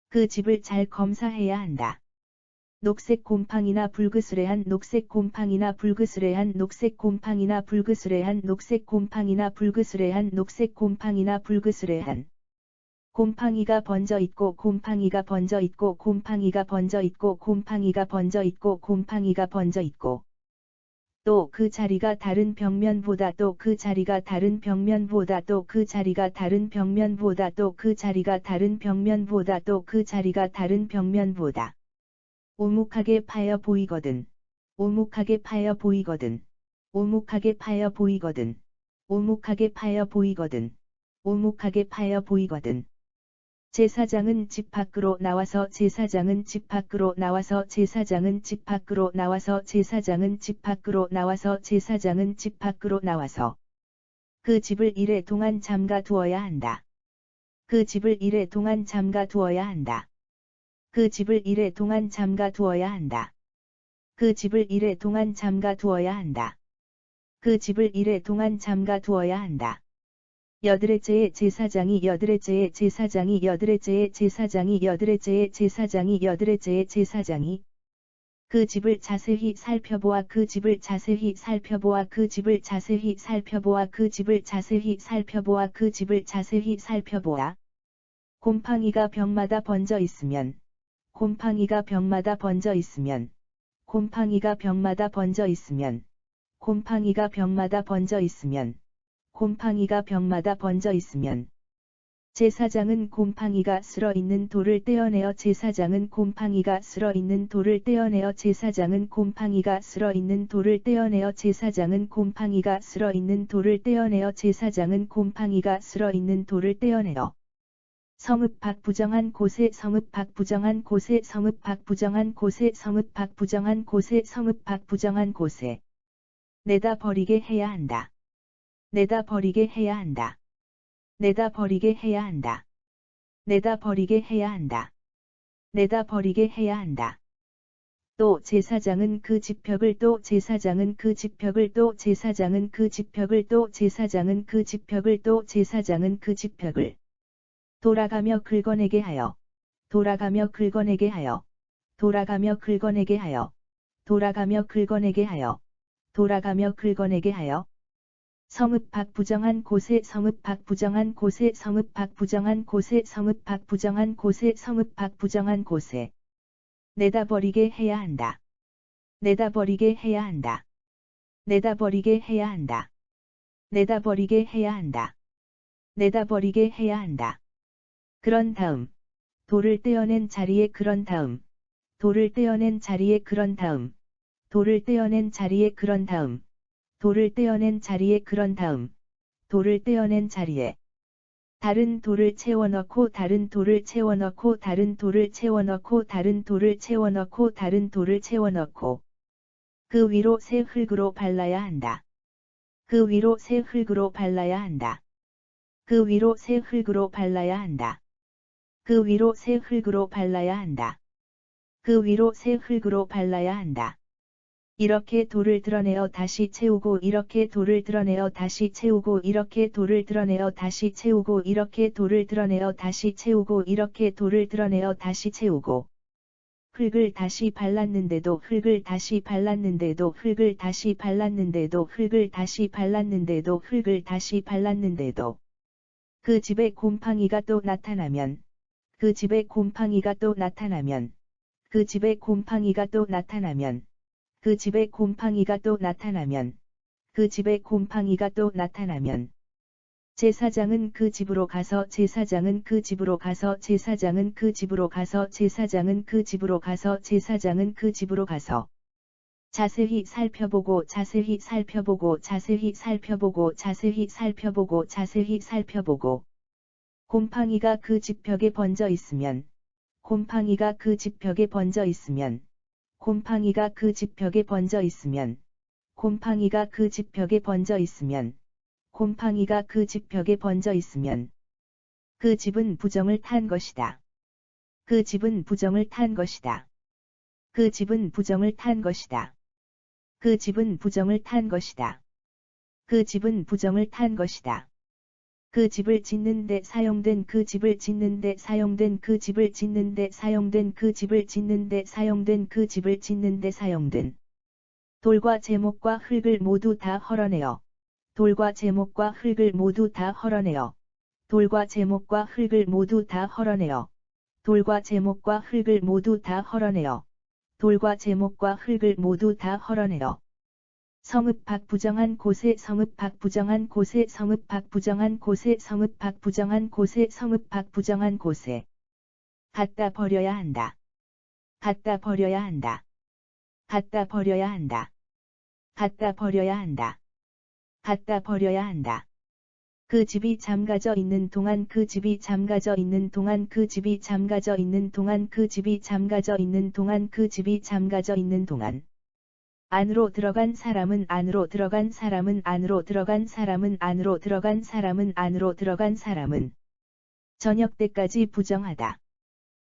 그 집을 잘 검사해야 한다. 녹색 곰팡이나 불그스레한 녹색 곰팡이나 불그스레한 녹색 곰팡이나 불그스레한 녹색 곰팡이나 불그스레한 녹색 곰팡이나 불그스레한 곰팡이가 번져 있고 곰팡이가 번져 있고 곰팡이가 번져 있고 곰팡이가 번져 있고 곰팡이가 번져 있고 또 그 자리가 다른 벽면보다 또 그 자리가 다른 벽면보다 또 그 자리가 다른 벽면보다 또 그 자리가 다른 벽면보다 또 그 자리가 다른 벽면보다 오목하게 파여 보이거든. 오목하게 파여 보이거든. 오목하게 파여 보이거든. 오목하게 파여 보이거든. 오목하게 파여 보이거든. 제사장은 집 밖으로 나와서 제사장은 집 밖으로 나와서 제사장은 집 밖으로 나와서 제사장은 집 밖으로 나와서 제사장은 집 밖으로 나와서 그 집을 이래 동안 잠가 두어야 한다. 그 집을 이래 동안 잠가 두어야 한다. 그 집을 이래 동안 잠가 두어야 한다. 그 집을 이래 동안 잠가 두어야 한다. 그 집을 이래 동안 잠가 두어야 한다. 여드레째의 제사장이 여드레째의 제사장이 여드레째의 제사장이 여드레째의 제사장이 여드레째의 제사장이 그 집을 자세히 살펴보아 그 집을 자세히 살펴보아 그 집을 자세히 살펴보아 그 집을 자세히 살펴보아 그 집을 자세히 살펴보아 곰팡이가 벽마다 번져 있으면 곰팡이가 벽마다 번져 있으면 곰팡이가 벽마다 번져 있으면 곰팡이가 벽마다 번져 있으면 곰팡이가 벽마다 번져 있으면 제사장은 곰팡이가 쓸어 있는 돌을 떼어내어 제사장은 곰팡이가 쓸어 있는 돌을 떼어내어 제사장은 곰팡이가 쓸어 있는 돌을 떼어내어 제사장은 곰팡이가 쓸어 있는 돌을 떼어내어 제사장은 곰팡이가 쓸어 있는 돌을 떼어내어 성읍 밖 부정한 곳에 성읍 밖 부정한 곳에 성읍 밖 부정한 곳에 성읍 밖 부정한 곳에 성읍 밖 부정한 곳에 내다 버리게 해야 한다. 내다 버리게 해야 한다. 내다 버리게 해야 한다. 내다 버리게 해야 한다. 내다 버리게 해야 한다. 또 제사장은 그 집벽을 또 제사장은 그 집벽을 또 제사장은 그 집벽을 또 제사장은 그 집벽을 또 제사장은 그 집벽을 돌아가며 긁어내게 하여 돌아가며 긁어내게 하여 돌아가며 긁어내게 하여 돌아가며 긁어내게 하여 돌아가며 긁어내게 하여 성읍 밖 부정한 곳에 성읍 밖 부정한 곳에 성읍 밖 부정한 곳에 성읍 밖 부정한 곳에 성읍 밖 부정한 곳에 내다버리게 해야 한다. 내다버리게 해야 한다. 내다버리게 해야 한다. 내다버리게 해야 한다. 내다버리게 해야 한다. 그런 다음. 돌을 떼어낸 자리에 그런 다음. 돌을 떼어낸 자리에 그런 다음. 돌을 떼어낸 자리에 그런 다음. 돌을 떼어낸 자리에 그런 다음. 돌을 떼어낸 자리에 다른 돌을 채워넣고 다른 돌을 채워넣고 다른 돌을 채워넣고 다른 돌을 채워넣고 다른 돌을 채워넣고 그 위로 새 흙으로 발라야 한다. 그 위로 새 흙으로 발라야 한다. 그 위로 새 흙으로 발라야 한다. 그 위로 새 흙으로 발라야 한다. 그 위로 새 흙으로 발라야 한다. 이렇게 돌을 드러내어 다시 채우고 이렇게 돌을 드러내어 다시 채우고 이렇게 돌을 드러내어 다시 채우고 이렇게 돌을 드러내어 다시 채우고 이렇게 돌을 드러내어 다시 채우고 흙을 다시 발랐는데도 흙을 다시 발랐는데도 흙을 다시 발랐는데도 흙을 다시 발랐는데도 흙을 다시 발랐는데도 그 집에 곰팡이가 또 나타나면 그 집에 곰팡이가 또 나타나면 그 집에 곰팡이가 또 나타나면 그 집에 곰팡이가 또 나타나면 그 집에 곰팡이가 또 나타나면 제사장은 그 집으로 가서 제사장은 그 집으로 가서 제사장은 그 집으로 가서 제사장은 그 집으로 가서 제사장은 그 집으로 가서 자세히 살펴보고 자세히 살펴보고 자세히 살펴보고 자세히 살펴보고 자세히 살펴보고 곰팡이가 그 집 벽에 번져 있으면 곰팡이가 그 집 벽에 번져 있으면 곰팡이가 그 집 벽에 번져 있으면 곰팡이가 그 집 벽에 번져 있으면 곰팡이가 그 집 벽에 번져 있으면 그 집은 부정을 탄 것이다. 그 집은 부정을 탄 것이다. 그 집은 부정을 탄 것이다. 그 집은 부정을 탄 것이다. 그 집은 부정을 탄 것이다. 그 집을 짓는데 사용된 그 집을 짓는데 사용된 그 집을 짓는데 사용된 그 집을 짓는데 사용된 그 집을 짓는데 사용된 돌과 제목과 흙을 모두 다 헐어내어 돌과 제목과 흙을 모두 다 헐어내어 돌과 제목과 흙을 모두 다 헐어내어 돌과 제목과 흙을 모두 다 헐어내어 돌과 제목과 흙을 모두 다 헐어내어 성읍 밖 부정한 곳에 성읍 밖 부정한 곳에 성읍 밖 부정한 곳에 성읍 밖 부정한 곳에 성읍 밖 부정한 곳에 갖다 버려야 한다. 갖다 버려야 한다. 갖다 버려야 한다. 갖다 버려야 한다. 갖다 버려야 한다. 그 집이 잠가져 있는 동안 그 집이 잠가져 있는 동안 그 집이 잠가져 있는 동안 그 집이 잠가져 있는 동안 그 집이 잠가져 있는 동안 안으로 들어간 사람은 안으로 들어간 사람은 안으로 들어간 사람은 안으로 들어간 사람은 안으로 들어간 사람은 저녁 때까지 부정하다.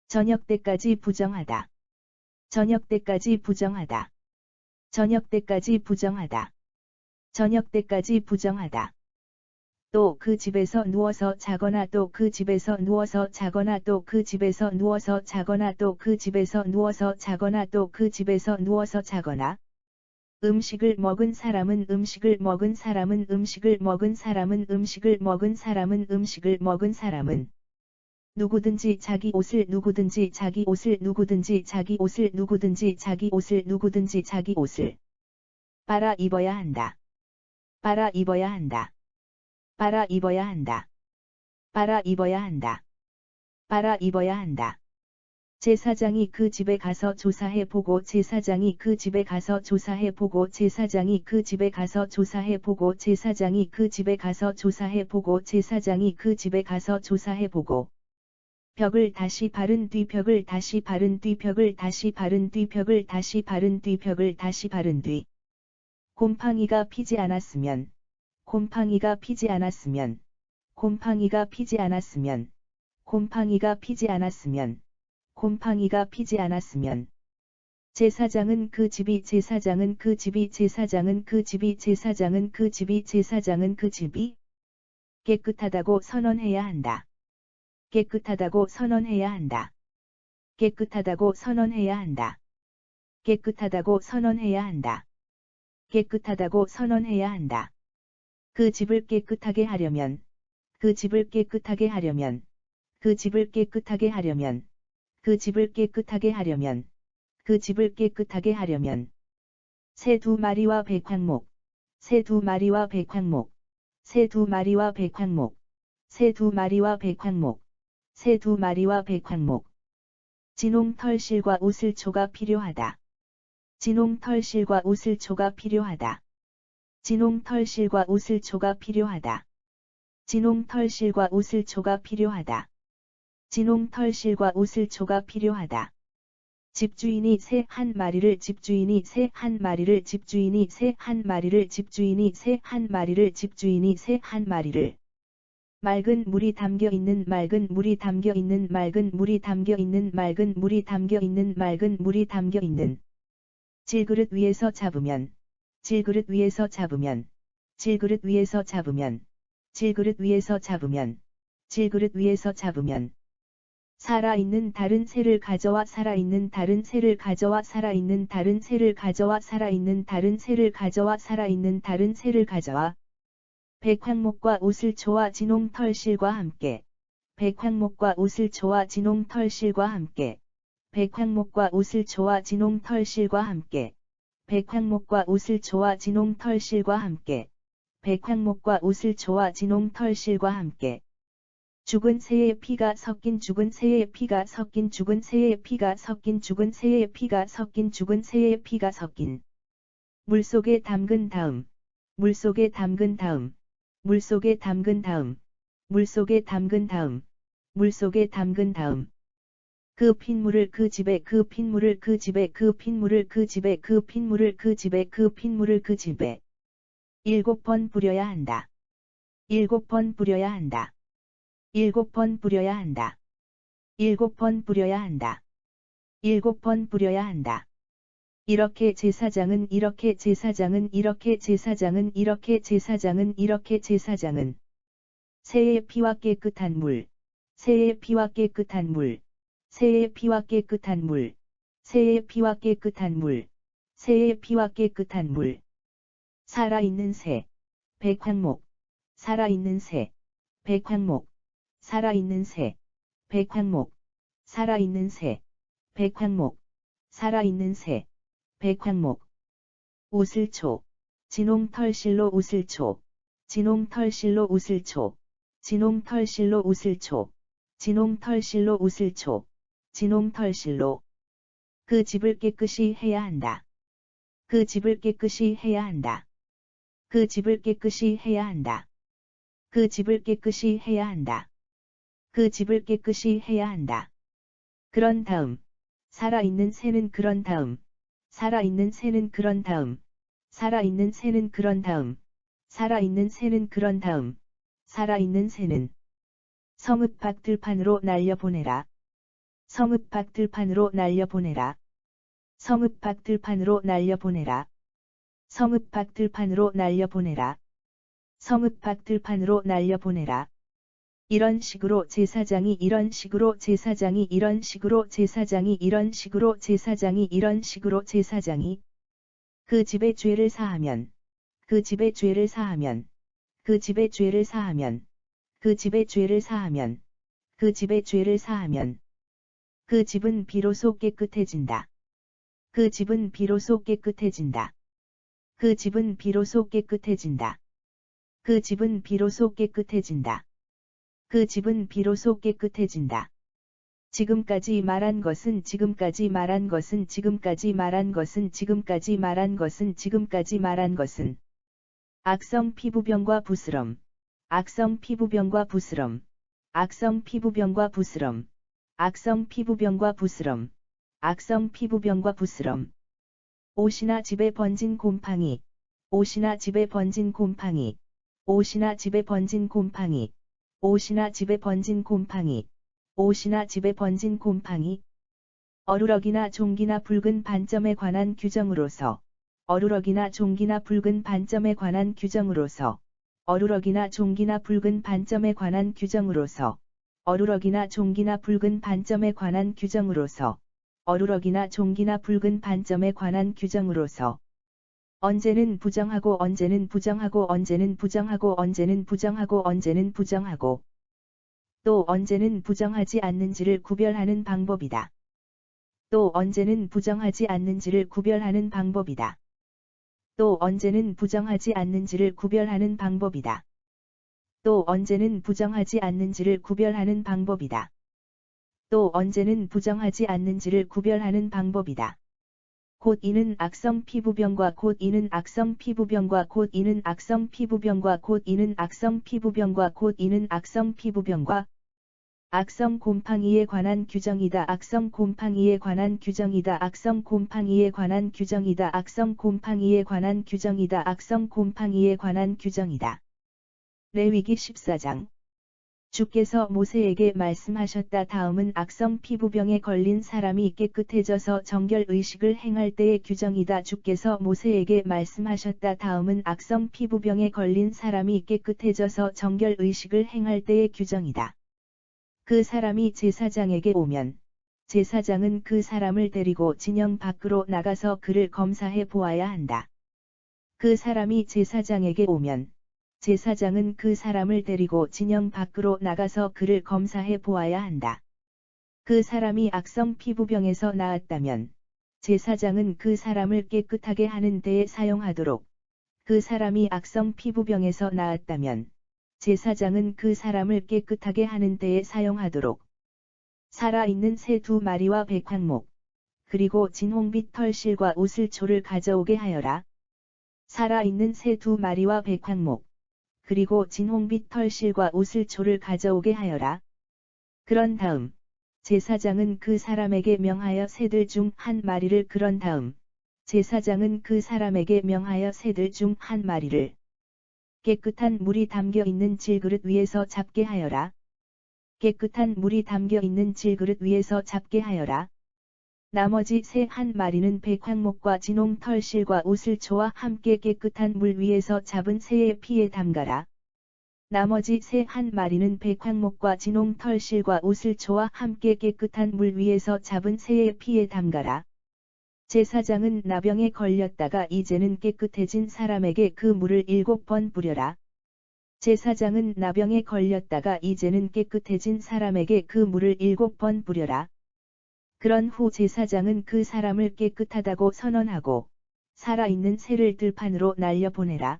저녁 때까지 부정하다. 저녁 때까지 부정하다. 저녁 때까지 부정하다. 저녁 때까지 부정하다. 또 그 집에서 누워서 자거나 또 그 집에서 누워서 자거나 또 그 집에서 누워서 자거나 또 그 집에서 누워서 자거나 또 그 집에서 누워서 자거나 음식을 먹은 사람은 음식을 먹은 사람은 음식을 먹은 사람은 음식을 먹은 사람은 음식을 먹은 사람은 누구든지 자기 옷을 누구든지 자기 옷을 누구든지 자기 옷을 누구든지 자기 옷을 누구든지 자기 옷을 빨아 입어야 한다. 빨아 입어야 한다. 빨아 입어야 한다. 빨아 입어야 한다. 빨아 입어야 한다. 제사장이 그 집에 가서 조사해 보고 제사장이 그 집에 가서 조사해 보고 제사장이 그 집에 가서 조사해 보고 제사장이 그 집에 가서 조사해 보고 제사장이 그 집에 가서 조사해 보고 벽을 다시 바른 뒤 벽을 다시 바른 뒤 벽을 다시 바른 뒤 벽을 다시 바른 뒤 벽을 다시 바른 뒤 곰팡이가 피지 않았으면 곰팡이가 피지 않았으면 곰팡이가 피지 않았으면 곰팡이가 피지 않았으면 곰팡이가 피지 않았으면 제사장은 그 집이 제사장은 그 집이 제사장은 그 집이 제사장은 그 집이 제사장은 그 집이 깨끗하다고 선언해야 한다. 깨끗하다고 선언해야 한다. 깨끗하다고 선언해야 한다. 깨끗하다고 선언해야 한다. 깨끗하다고 선언해야 한다. 그 집을 깨끗하게 하려면 그 집을 깨끗하게 하려면 그 집을 깨끗하게 하려면 그 집을 깨끗하게 하려면 그 집을 깨끗하게 하려면 새 2마리와 100항목, 새 2마리와 100항목, 새 2마리와 100항목, 새 2마리와 100항목, 새 2마리와 100항목. 진홍털실과 우슬초가 필요하다. 진홍털실과 우슬초가 필요하다. 진홍털실과 우슬초가 필요하다. 진홍털실과 우슬초가 필요하다. 진홍털실과 우슬초가 필요하다. 집주인이 새 1마리를 집주인이 새 1마리를 집주인이 새 1마리를 집주인이 새 1마리를 집주인이 새 1마리를 맑은 물이 담겨 있는 맑은 물이 담겨 있는 맑은 물이 담겨 있는 맑은 물이 담겨 있는 맑은 물이 담겨 있는 질그릇 위에서 잡으면 질그릇 위에서 잡으면 질그릇 위에서 잡으면 질그릇 위에서 잡으면 질그릇 위에서 잡으면 살아있는 다른 새를 가져와 살아있는 다른 새를 가져와 살아있는 다른 새를 가져와 살아있는 다른 새를 가져와 살아있는 다른 새를 가져와 백항목과 우슬초와 진홍털실과 함께 백항목과 우슬초와 진홍털실과 함께 백항목과 우슬초와 진홍털실과 함께 백항목과 우슬초와 진홍털실과 함께 백항목과 우슬초와 진홍털실과 함께 죽은 새의 피가 섞인 죽은 새의 피가 섞인 죽은 새의 피가 섞인 죽은 새의 피가 섞인 죽은 새의 피가 섞인 물속에 담근 다음 물속에 담근 다음 물속에 담근 다음 물속에 담근 다음 물속에 담근 다음 그 핏물을 그 집에 그 핏물을 그 집에 그 핏물을 그 집에 그 핏물을 그 집에 그 핏물을 그 집에 7번 뿌려야 한다. 7번 뿌려야 한다. 7번 뿌려야 한다. 7번 뿌려야 한다. 7번 뿌려야 한다. 이렇게 제사장은 이렇게 제사장은 이렇게 제사장은 이렇게 제사장은 이렇게 제사장은 새의 피와 깨끗한 물 새의 피와 깨끗한 물 새의 피와 깨끗한 물 새의 피와 깨끗한 물 새의 피와 깨끗한 물 살아있는 새 백항목 살아있는 새 백항목 살아있는 새 백항목 살아있는 새 백항목 살아있는 새 백항목 우슬초 진홍털실로 우슬초 진홍털실로 우슬초 진홍털실로 우슬초 진홍털실로 우슬초 진홍털실로 그 집을 깨끗이 해야 한다. 그 집을 깨끗이 해야 한다. 그 집을 깨끗이 해야 한다. 그 집을 깨끗이 해야 한다. 그 집을 깨끗이 해야 한다. 그런 다음 살아있는 새는 그런 다음 살아있는 새는 그런 다음 살아있는 새는 그런 다음 살아있는 새는 그런 다음 살아있는 새는 성읍 밖 들판으로 날려보내라. 성읍 밖 들판으로 날려보내라. 성읍 밖 들판으로 날려보내라. 성읍 밖 들판으로 날려보내라. 성읍 밖 들판으로 날려보내라. 이런 식으로 제사장이 이런 식으로 제사장이 이런 식으로 제사장이 이런 식으로 제사장이 이런 식으로 제사장이 그 집의 죄를 사하면 그 집의 죄를 사하면 그 집의 죄를 사하면 그 집의 죄를 사하면 그 집의 죄를 사하면 그 집은 비로소 깨끗해진다. 그 집은 비로소 깨끗해진다. 그 집은 비로소 깨끗해진다. 그 집은 비로소 깨끗해진다. 그 집은 비로소 깨끗해진다. 지금까지 말한 것은 지금까지 말한 것은 지금까지 말한 것은 지금까지 말한 것은 지금까지 말한 것은 악성 피부병과 부스럼 악성 피부병과 부스럼 악성 피부병과 부스럼 악성 피부병과 부스럼 악성 피부병과 부스럼 옷이나 집에 번진 곰팡이 옷이나 집에 번진 곰팡이 옷이나 집에 번진 곰팡이 옷이나 집에 번진 곰팡이 옷이나 집에 번진 곰팡이 어루럭이나 종기나 붉은 반점에 관한 규정으로서 어루럭이나 종기나 붉은 반점에 관한 규정으로서 어루럭이나 종기나 붉은 반점에 관한 규정으로서 어루럭이나 종기나 붉은 반점에 관한 규정으로서 어루럭이나 종기나 붉은 반점에 관한 규정으로서 언제는 부정하고 언제는 부정하고 언제는 부정하고 언제는 부정하고 언제는 부정하고 또 언제는 부정하지 않는지를 구별하는 방법이다. 또 언제는 부정하지 않는지를 구별하는 방법이다. 또 언제는 부정하지 않는지를 구별하는 방법이다. 또 언제는 부정하지 않는지를 구별하는 방법이다. 또 언제는 부정하지 않는지를 구별하는 방법이다. 곧 이는 악성 피부병과 곧 이는 악성 피부병과 곧 이는 악성 피부병과 곧 이는 악성 피부병과 곧 이는 악성 피부병과 악성 곰팡이에 관한 규정이다. 악성 곰팡이에 관한 규정이다. 악성 곰팡이에 관한 규정이다. 악성 곰팡이에 관한 규정이다. 악성 곰팡이에 관한 규정이다. 레위기 14장. 주께서 모세에게 말씀하셨다. 다음은 악성 피부병에 걸린 사람이 깨끗해져서 정결 의식을 행할 때의 규정이다. 주께서 모세에게 말씀하셨다. 다음은 악성 피부병에 걸린 사람이 깨끗해져서 정결 의식을 행할 때의 규정이다. 그 사람이 제사장에게 오면 제사장은 그 사람을 데리고 진영 밖으로 나가서 그를 검사해 보아야 한다. 그 사람이 제사장에게 오면 제사장은 그 사람을 데리고 진영 밖으로 나가서 그를 검사해 보아야 한다. 그 사람이 악성 피부병에서 나았다면 제사장은 그 사람을 깨끗하게 하는 데에 사용하도록, 그 사람이 악성 피부병에서 나았다면 제사장은 그 사람을 깨끗하게 하는 데에 사용하도록 살아있는 새 2마리와 백황목, 그리고 진홍빛 털실과 우슬초를 가져오게 하여라. 살아있는 새 2마리와 백황목, 그리고 진홍빛 털실과 우슬초를 가져오게 하여라. 그런 다음 제사장은 그 사람에게 명하여 새들 중 한 마리를 그런 다음 제사장은 그 사람에게 명하여 새들 중 한 마리를 깨끗한 물이 담겨 있는 질그릇 위에서 잡게 하여라. 깨끗한 물이 담겨 있는 질그릇 위에서 잡게 하여라. 나머지 새 한 마리는 백황목과 진홍 털실과 우슬초와 함께 깨끗한 물 위에서 잡은 새의 피에 담가라. 나머지 새 한 마리는 백황목과 진홍 털실과 우슬초와 함께 깨끗한 물 위에서 잡은 새의 피에 담가라. 제사장은 나병에 걸렸다가 이제는 깨끗해진 사람에게 그 물을 7번 뿌려라. 제사장은 나병에 걸렸다가 이제는 깨끗해진 사람에게 그 물을 7번 뿌려라. 그런 후 제사장은 그 사람을 깨끗하다고 선언하고 살아있는 새를 들판으로 날려보내라.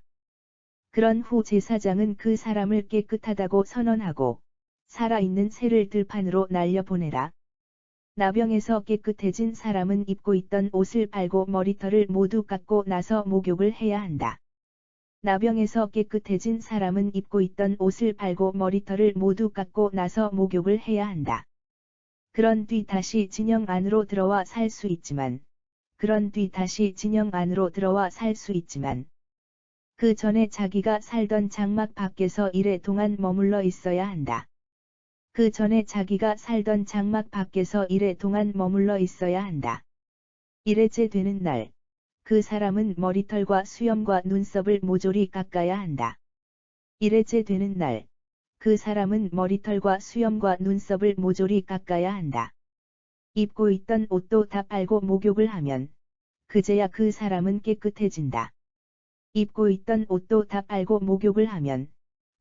그런 후 제사장은 그 사람을 깨끗하다고 선언하고 살아있는 새를 들판으로 날려보내라. 나병에서 깨끗해진 사람은 입고 있던 옷을 빨고 머리털을 모두 깎고 나서 목욕을 해야 한다. 나병에서 깨끗해진 사람은 입고 있던 옷을 빨고 머리털을 모두 깎고 나서 목욕을 해야 한다. 그런 뒤 다시 진영 안으로 들어와 살 수 있지만, 그 전에 자기가 살던 장막 밖에서 이래 동안 머물러 있어야 한다. 그 전에 자기가 살던 장막 밖에서 이래 동안 머물러 있어야 한다. 이래째 되는 날, 그 사람은 머리털과 수염과 눈썹을 모조리 깎아야 한다. 이래째 되는 날, 그 사람은 머리털과 수염과 눈썹을 모조리 깎아야 한다. 입고 있던 옷도 다 빨고 목욕을 하면 그제야 그 사람은 깨끗해진다. 입고 있던 옷도 다 빨고 목욕을 하면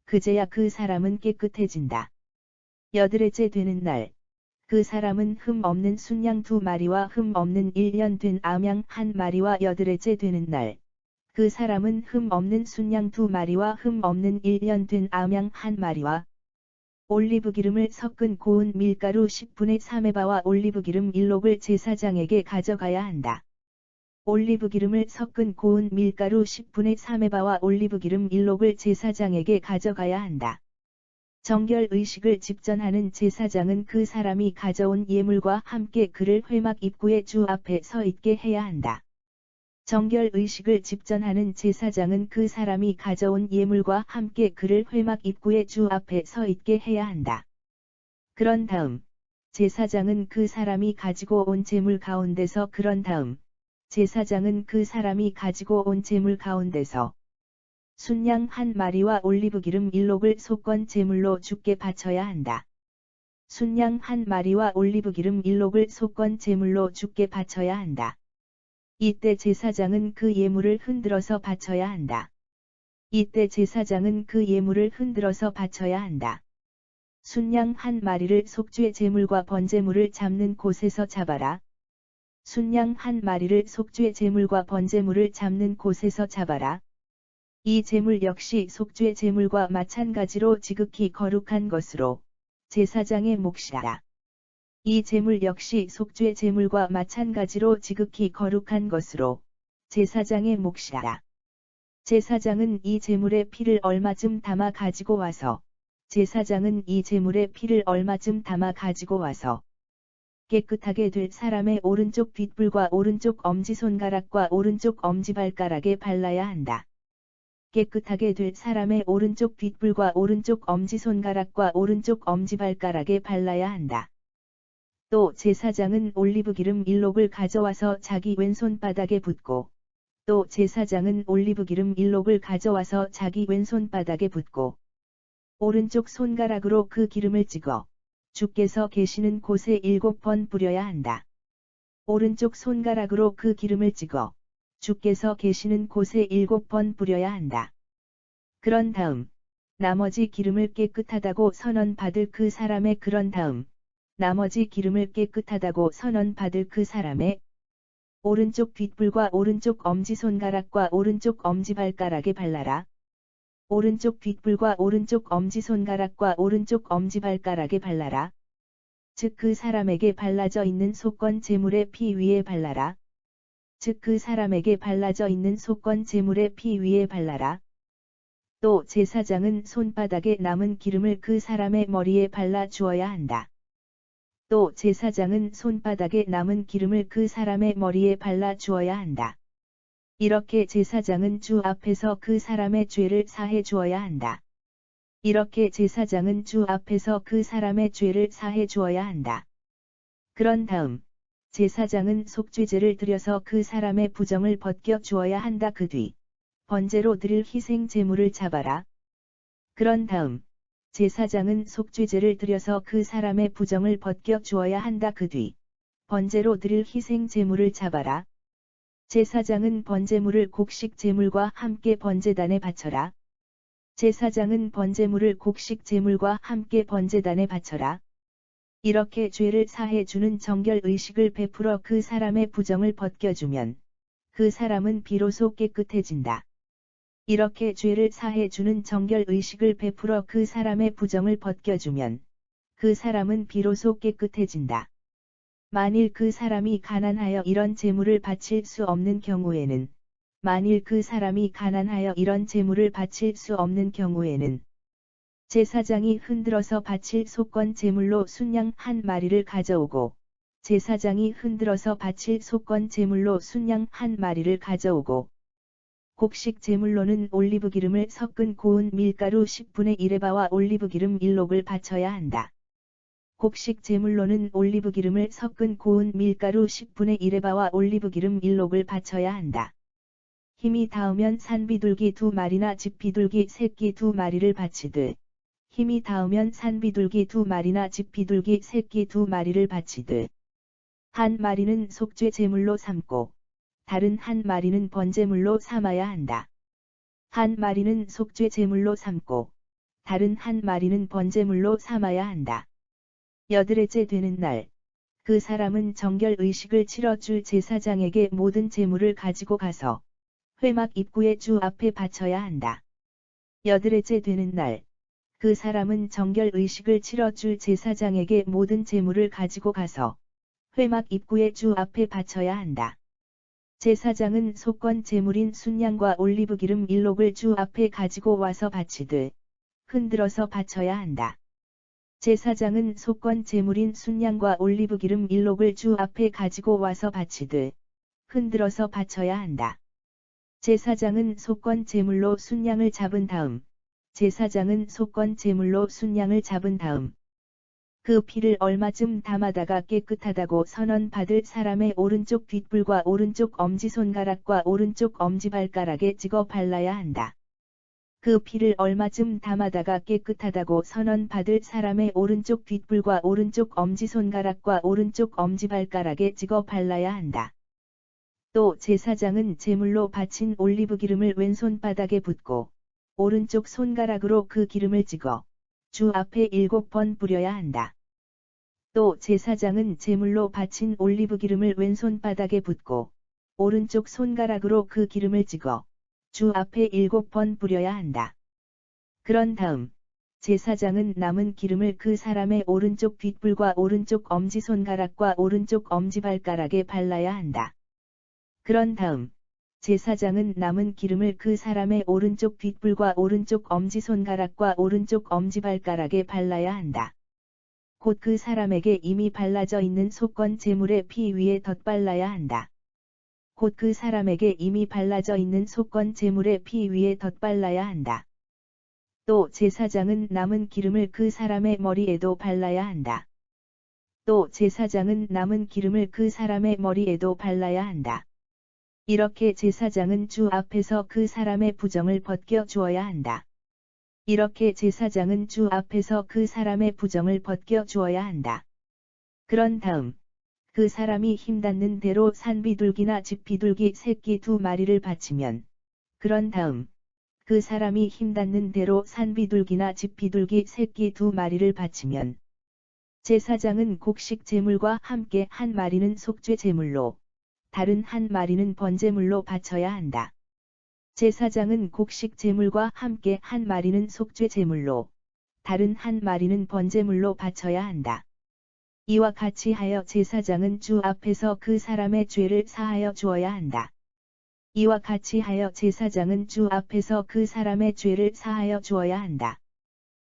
그제야 그 사람은 깨끗해진다. 8일째 되는 날, 그 사람은 흠 없는 순양 2마리와 흠 없는 1년 된 암양 1마리와 8일째 되는 날, 그 사람은 흠 없는 순양 2마리와 흠 없는 1년 된 암양 1마리와 올리브기름을 섞은 고운 밀가루 10분의 3에바와 올리브기름 1록을 제사장에게 가져가야 한다. 올리브기름을 섞은 고운 밀가루 10분의 3에바와 올리브기름 1록을 제사장에게 가져가야 한다. 정결 의식을 집전하는 제사장은 그 사람이 가져온 예물과 함께 그를 회막 입구의 주 앞에 서 있게 해야 한다. 정결 의식을 집전하는 제사장은 그 사람이 가져온 예물과 함께 그를 회막 입구의 주 앞에 서 있게 해야 한다. 그런 다음 제사장은 그 사람이 가지고 온 제물 가운데서 순양 1마리와 올리브기름 1록을 속건 제물로 주께 바쳐야 한다. 순양 1마리와 올리브기름 1록을 속건 제물로 주께 바쳐야 한다. 이때 제사장은 그 예물을 흔들어서 바쳐야 한다. 순양 1마리를 속죄 제물과 번제물을 잡는 곳에서 잡아라. 순양 한 마리를 속죄 제물과 번제물을 잡는 곳에서 잡아라. 이 제물 역시 속죄 제물과 마찬가지로 지극히 거룩한 것으로 제사장의 몫이라. 이 제물 역시 속죄 제물과 마찬가지로 지극히 거룩한 것으로 제사장의 몫이라. 제사장은 이 제물의 피를 얼마쯤 담아 가지고 와서 제사장은 이 제물의 피를 얼마쯤 담아 가지고 와서 깨끗하게 될 사람의 오른쪽 뒷불과 오른쪽 엄지손가락과 오른쪽 엄지발가락에 발라야 한다. 깨끗하게 될 사람의 오른쪽 뒷불과 오른쪽 엄지손가락과 오른쪽 엄지발가락에 발라야 한다. 또 제사장은 올리브기름 1록을 가져와서 자기 왼손바닥에 붓고 또 제사장은 올리브기름 1록을 가져와서 자기 왼손바닥에 붓고 오른쪽 손가락으로 그 기름을 찍어 주께서 계시는 곳에 7번 뿌려야 한다. 오른쪽 손가락으로 그 기름을 찍어 주께서 계시는 곳에 7번 뿌려야 한다. 그런 다음 나머지 기름을 깨끗하다고 선언받을 그 사람의 그런 다음 나머지 기름을 깨끗하다고 선언받을 그 사람의 오른쪽 뒷불과 오른쪽 엄지손가락과 오른쪽 엄지발가락에 발라라. 오른쪽 뒷불과 오른쪽 엄지손가락과 오른쪽 엄지발가락에 발라라. 즉 그 사람에게 발라져 있는 속건 제물의 피 위에 발라라. 즉 그 사람에게 발라져 있는 속건 제물의 피 위에 발라라. 또 제사장은 손바닥에 남은 기름을 그 사람의 머리에 발라 주어야 한다. 또 제사장은 손바닥에 남은 기름을 그 사람의 머리에 발라 주어야 한다. 이렇게 제사장은 주 앞에서 그 사람의 죄를 사해 주어야 한다. 이렇게 제사장은 주 앞에서 그 사람의 죄를 사해 주어야 한다. 그런 다음 제사장은 속죄제를 드려서 그 사람의 부정을 벗겨 주어야 한다. 그 뒤 번제로 드릴 희생 제물을 잡아라. 그런 다음 제사장은 속죄제를 드려서 그 사람의 부정을 벗겨 주어야 한다. 그 뒤 번제로 드릴 희생 제물을 잡아라. 제사장은 번제물을 곡식 제물과 함께 번제단에 바쳐라. 제사장은 번제물을 곡식 제물과 함께 번제단에 바쳐라. 이렇게 죄를 사해 주는 정결 의식을 베풀어 그 사람의 부정을 벗겨주면 그 사람은 비로소 깨끗해진다. 이렇게 죄를 사해 주는 정결 의식을 베풀어 그 사람의 부정을 벗겨주면 그 사람은 비로소 깨끗해진다. 만일 그 사람이 가난하여 이런 제물을 바칠 수 없는 경우에는 만일 그 사람이 가난하여 이런 제물을 바칠 수 없는 경우에는 제사장이 흔들어서 바칠 속건 제물로 순양 한 마리를 가져오고 제사장이 흔들어서 바칠 속건 제물로 순양 한 마리를 가져오고 곡식 제물로는 올리브기름을 섞은 고운 밀가루 10분의 1의 바와 올리브기름 1록을 바쳐야 한다. 곡식 제물로는 올리브기름을 섞은 고운 밀가루 10분의 1의 바와 올리브기름 1록을 바쳐야 한다. 힘이 닿으면 산비둘기 2마리나 집비둘기 새끼 2마리를 바치되 힘이 닿으면 산비둘기 2마리나 집비둘기 새끼 2마리를 바치되 한 마리는 속죄 제물로 삼고 다른 한 마리는 번제물로 삼아야 한다. 한 마리는 속죄 제물로 삼고 다른 한 마리는 번제물로 삼아야 한다. 여드레째 되는 날, 그 사람은 정결 의식을 치러줄 제사장에게 모든 제물을 가지고 가서 회막 입구의 주 앞에 바쳐야 한다. 여드레째 되는 날, 그 사람은 정결 의식을 치러줄 제사장에게 모든 제물을 가지고 가서 회막 입구의 주 앞에 바쳐야 한다. 제사장은 속건 제물인 순양과 올리브기름 1록을 주 앞에 가지고 와서 바치되 흔들어서 바쳐야 한다. 제사장은 속건 제물인 순양과 올리브기름 1록을 주 앞에 가지고 와서 바치되 흔들어서 바쳐야 한다. 제사장은 속건 제물로 순양을 잡은 다음 제사장은 속건 제물로 순양을 잡은 다음 그 피를 얼마쯤 담아다가 깨끗하다고 선언받을 사람의 오른쪽 뒷불과 오른쪽 엄지손가락과 오른쪽 엄지발가락에 찍어 발라야 한다. 그 피를 얼마쯤 담아다가 깨끗하다고 선언받을 사람의 오른쪽 뒷불과 오른쪽 엄지손가락과 오른쪽 엄지발가락에 찍어 발라야 한다. 또 제사장은 제물로 바친 올리브기름을 왼손바닥에 붓고 오른쪽 손가락으로 그 기름을 찍어 주 앞에 7번 뿌려야 한다. 또 제사장은 제물로 바친 올리브 기름을 왼손 바닥에 붓고 오른쪽 손가락으로 그 기름을 찍어 주 앞에 7번 뿌려야 한다. 그런 다음 제사장은 남은 기름을 그 사람의 오른쪽 뒷불과 오른쪽 엄지손가락과 오른쪽 엄지발가락에 발라야 한다. 그런 다음 제사장은 남은 기름을 그 사람의 오른쪽 뒷불과 오른쪽 엄지손가락과 오른쪽 엄지발가락에 발라야 한다. 곧 그 사람에게 이미 발라져 있는 속건 제물의 피 위에 덧발라야 한다. 곧 그 사람에게 이미 발라져 있는 속건 제물의 피 위에 덧발라야 한다. 또 제사장은 남은 기름을 그 사람의 머리에도 발라야 한다. 또 제사장은 남은 기름을 그 사람의 머리에도 발라야 한다. 이렇게 제사장은 주 앞에서 그 사람의 부정을 벗겨 주어야 한다. 이렇게 제사장은 주 앞에서 그 사람의 부정을 벗겨 주어야 한다. 그런 다음 그 사람이 힘닿는 대로 산비둘기나 집비둘기 새끼 2마리를 바치면 그런 다음 그 사람이 힘닿는 대로 산비둘기나 집비둘기 새끼 2마리를 바치면 제사장은 곡식 제물과 함께 한 마리는 속죄 제물로 다른 한 마리는 번제물로 바쳐야 한다. 제사장은 곡식 제물과 함께 한 마리는 속죄 제물로, 다른 한 마리는 번제물로 바쳐야 한다. 이와 같이 하여 제사장은 주 앞에서 그 사람의 죄를 사하여 주어야 한다. 이와 같이 하여 제사장은 주 앞에서 그 사람의 죄를 사하여 주어야 한다.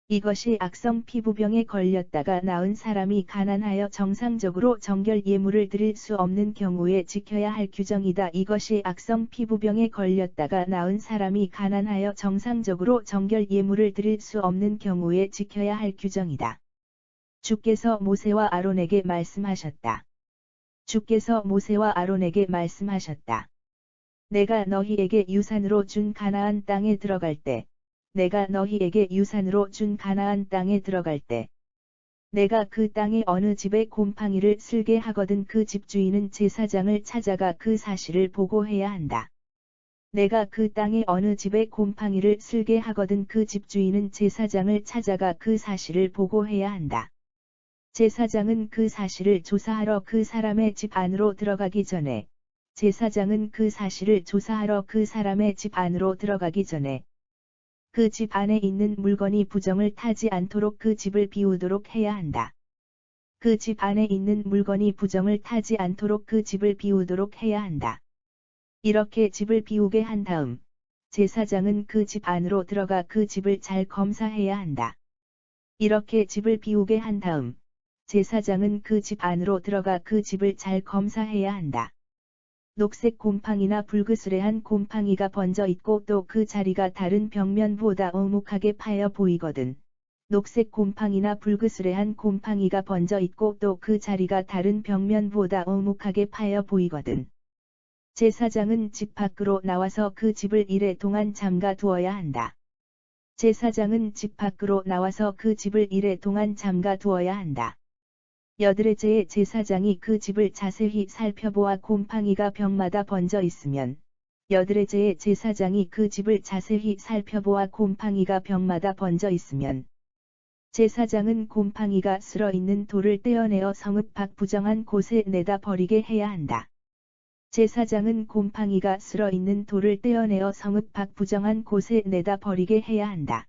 이것이 악성 피부병에 걸렸다가 나은 사람이 가난하여 정상적으로 정결 예물을 드릴 수 없는 경우에 지켜야 할 규정이다. 이것이 악성 피부병에 걸렸다가 나은 사람이 가난하여 정상적으로 정결 예물을 드릴 수 없는 경우에 지켜야 할 규정이다. 주께서 모세와 아론에게 말씀하셨다. 주께서 모세와 아론에게 말씀하셨다. 내가 너희에게 유산으로 준 가나안 땅에 들어갈 때, 내가 너희에게 유산으로 준 가나안 땅에 들어갈 때, 내가 그 땅의 어느 집에 곰팡이를 슬게 하거든 그 집주인은 제사장을 찾아가 그 사실을 보고해야 한다. 내가 그 땅의 어느 집에 곰팡이를 슬게 하거든 그 집주인은 제사장을 찾아가 그 사실을 보고해야 한다. 제사장은 그 사실을 조사하러 그 사람의 집 안으로 들어가기 전에, 제사장은 그 사실을 조사하러 그 사람의 집 안으로 들어가기 전에 그 집 안에 있는 물건이 부정을 타지 않도록 그 집을 비우도록 해야 한다. 그 집 안에 있는 물건이 부정을 타지 않도록 그 집을 비우도록 해야 한다. 이렇게 집을 비우게 한 다음 제사장은 그 집 안으로 들어가 그 집을 잘 검사해야 한다. 이렇게 집을 비우게 한 다음 제사장은 그 집 안으로 들어가 그 집을 잘 검사해야 한다. 녹색 곰팡이나 불그스레한 곰팡이가 번져 있고 또 그 자리가 다른 벽면보다 오목하게 파여 보이거든. 녹색 곰팡이나 불그스레한 곰팡이가 번져 있고 또 그 자리가 다른 벽면보다 오목하게 파여 보이거든. 제사장은 집 밖으로 나와서 그 집을 이레 동안 잠가 두어야 한다. 제사장은 집 밖으로 나와서 그 집을 이레 동안 잠가 두어야 한다. 여드레째에 제사장이 그 집을 자세히 살펴보아 곰팡이가 벽마다 번져 있으면, 여드레째에 제사장이 그 집을 자세히 살펴보아 곰팡이가 벽마다 번져 있으면, 제사장은 곰팡이가 쓸어 있는 돌을 떼어내어 성읍 밖 부정한 곳에 내다 버리게 해야 한다. 제사장은 곰팡이가 쓸어 있는 돌을 떼어내어 성읍 밖 부정한 곳에 내다 버리게 해야 한다.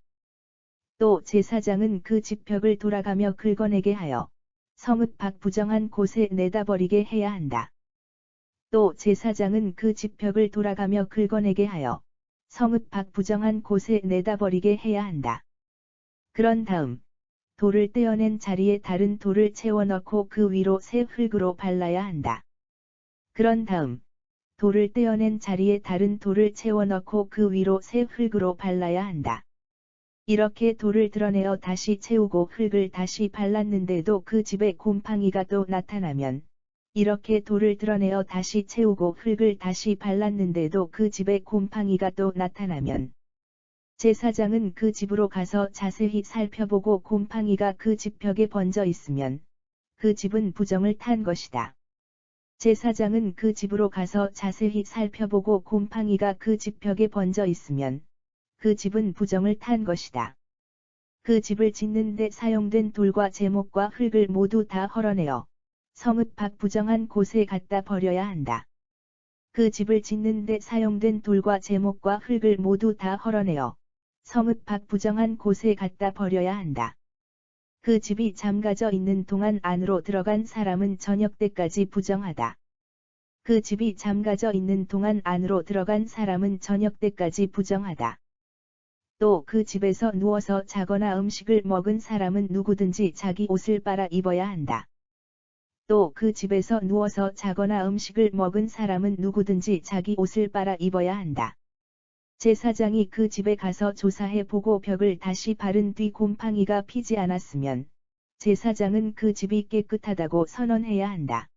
또 제사장은 그 집 벽을 돌아가며 긁어내게 하여 성읍 밖 부정한 곳에 내다 버리게 해야 한다. 또 제사장은 그 집 벽을 돌아가며 긁어내게 하여 성읍 밖 부정한 곳에 내다 버리게 해야 한다. 그런 다음 돌을 떼어낸 자리에 다른 돌을 채워 넣고 그 위로 새 흙으로 발라야 한다. 그런 다음 돌을 떼어낸 자리에 다른 돌을 채워 넣고 그 위로 새 흙으로 발라야 한다. 이렇게 돌을 드러내어 다시 채우고 흙을 다시 발랐는데도 그 집에 곰팡이가 또 나타나면, 이렇게 돌을 드러내어 다시 채우고 흙을 다시 발랐는데도 그 집에 곰팡이가 또 나타나면, 제사장은 그 집으로 가서 자세히 살펴보고 곰팡이가 그 집 벽에 번져 있으면, 그 집은 부정을 탄 것이다. 제사장은 그 집으로 가서 자세히 살펴보고 곰팡이가 그 집 벽에 번져 있으면, 그 집은 부정을 탄 것이다. 그 집을 짓는 데 사용된 돌과 제목과 흙을 모두 다 헐어내어 성읍 밖 부정한 곳에 갖다 버려야 한다. 그 집을 짓는 데 사용된 돌과 제목과 흙을 모두 다 헐어내어 성읍 밖 부정한 곳에 갖다 버려야 한다. 그 집이 잠가져 있는 동안 안으로 들어간 사람은 저녁 때까지 부정하다. 그 집이 잠가져 있는 동안 안으로 들어간 사람은 저녁 때까지 부정하다. 또 그 집에서 누워서 자거나 음식을 먹은 사람은 누구든지 자기 옷을 빨아 입어야 한다. 또 그 집에서 누워서 자거나 음식을 먹은 사람은 누구든지 자기 옷을 빨아 입어야 한다. 제사장이 그 집에 가서 조사해 보고 벽을 다시 바른 뒤 곰팡이가 피지 않았으면 제사장은 그 집이 깨끗하다고 선언해야 한다.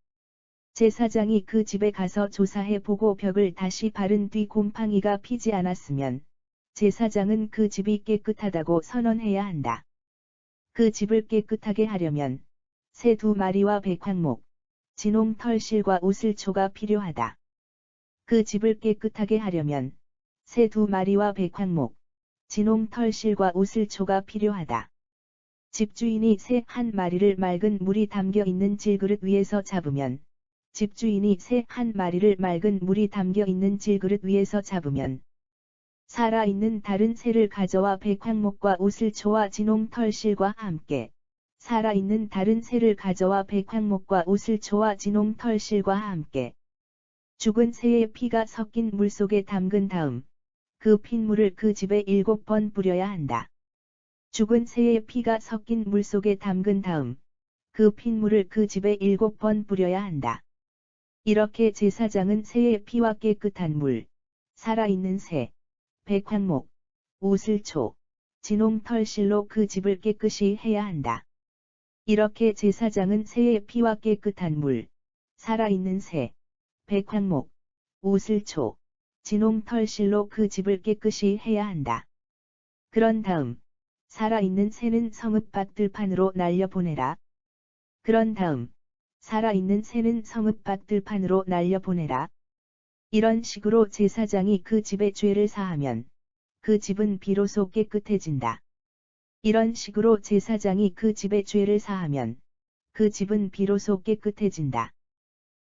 제사장이 그 집에 가서 조사해 보고 벽을 다시 바른 뒤 곰팡이가 피지 않았으면 제사장은 그 집이 깨끗하다고 선언해야 한다. 그 집을 깨끗하게 하려면 새 2마리와 백황목, 진홍 털실과 우슬초가 필요하다. 그 집을 깨끗하게 하려면 새 2마리와 백황목, 진홍 털실과 우슬초가 필요하다. 집주인이 새 1마리를 맑은 물이 담겨 있는 질그릇 위에서 잡으면 집주인이 새 1마리를 맑은 물이 담겨 있는 질그릇 위에서 잡으면 살아있는 다른 새를 가져와 백황목과 우슬초와 진홍 털실과 함께 살아있는 다른 새를 가져와 백황목과 우슬초와 진홍 털실과 함께 죽은 새의 피가 섞인 물 속에 담근 다음 그 핏물을 그 집에 7번 뿌려야 한다. 죽은 새의 피가 섞인 물 속에 담근 다음 그 핏물을 그 집에 7번 뿌려야 한다. 이렇게 제사장은 새의 피와 깨끗한 물, 살아있는 새, 백황목, 우슬초, 진홍 털실로 그 집을 깨끗이 해야 한다. 이렇게 제사장은 새의 피와 깨끗한 물, 살아있는 새, 백황목, 우슬초, 진홍 털실로 그 집을 깨끗이 해야 한다. 그런 다음 살아있는 새는 성읍 밖 들판으로 날려보내라. 그런 다음 살아있는 새는 성읍 밖 들판으로 날려보내라. 이런 식으로 제사장이 그 집의 죄를 사하면 그 집은 비로소 깨끗해진다. 이런 식으로 제사장이 그 집의 죄를 사하면 그 집은 비로소 깨끗해진다.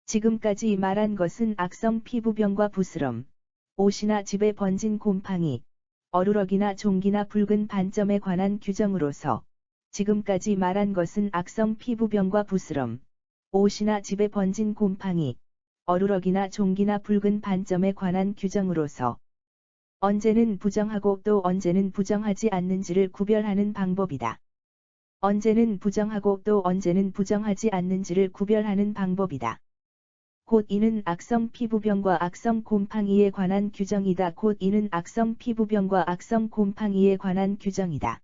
지금까지 말한 것은 악성 피부병과 부스럼, 옷이나 집에 번진 곰팡이, 어루러기나 종기나 붉은 반점에 관한 규정으로서 지금까지 말한 것은 악성 피부병과 부스럼, 옷이나 집에 번진 곰팡이, 어루러기나 종기나 붉은 반점에 관한 규정으로서 언제는 부정하고 또 언제는 부정하지 않는지를 구별하는 방법이다. 언제는 부정하고 또 언제는 부정하지 않는지를 구별하는 방법이다. 곧 이는 악성 피부병과 악성 곰팡이에 관한 규정이다. 곧 이는 악성 피부병과 악성 곰팡이에 관한 규정이다.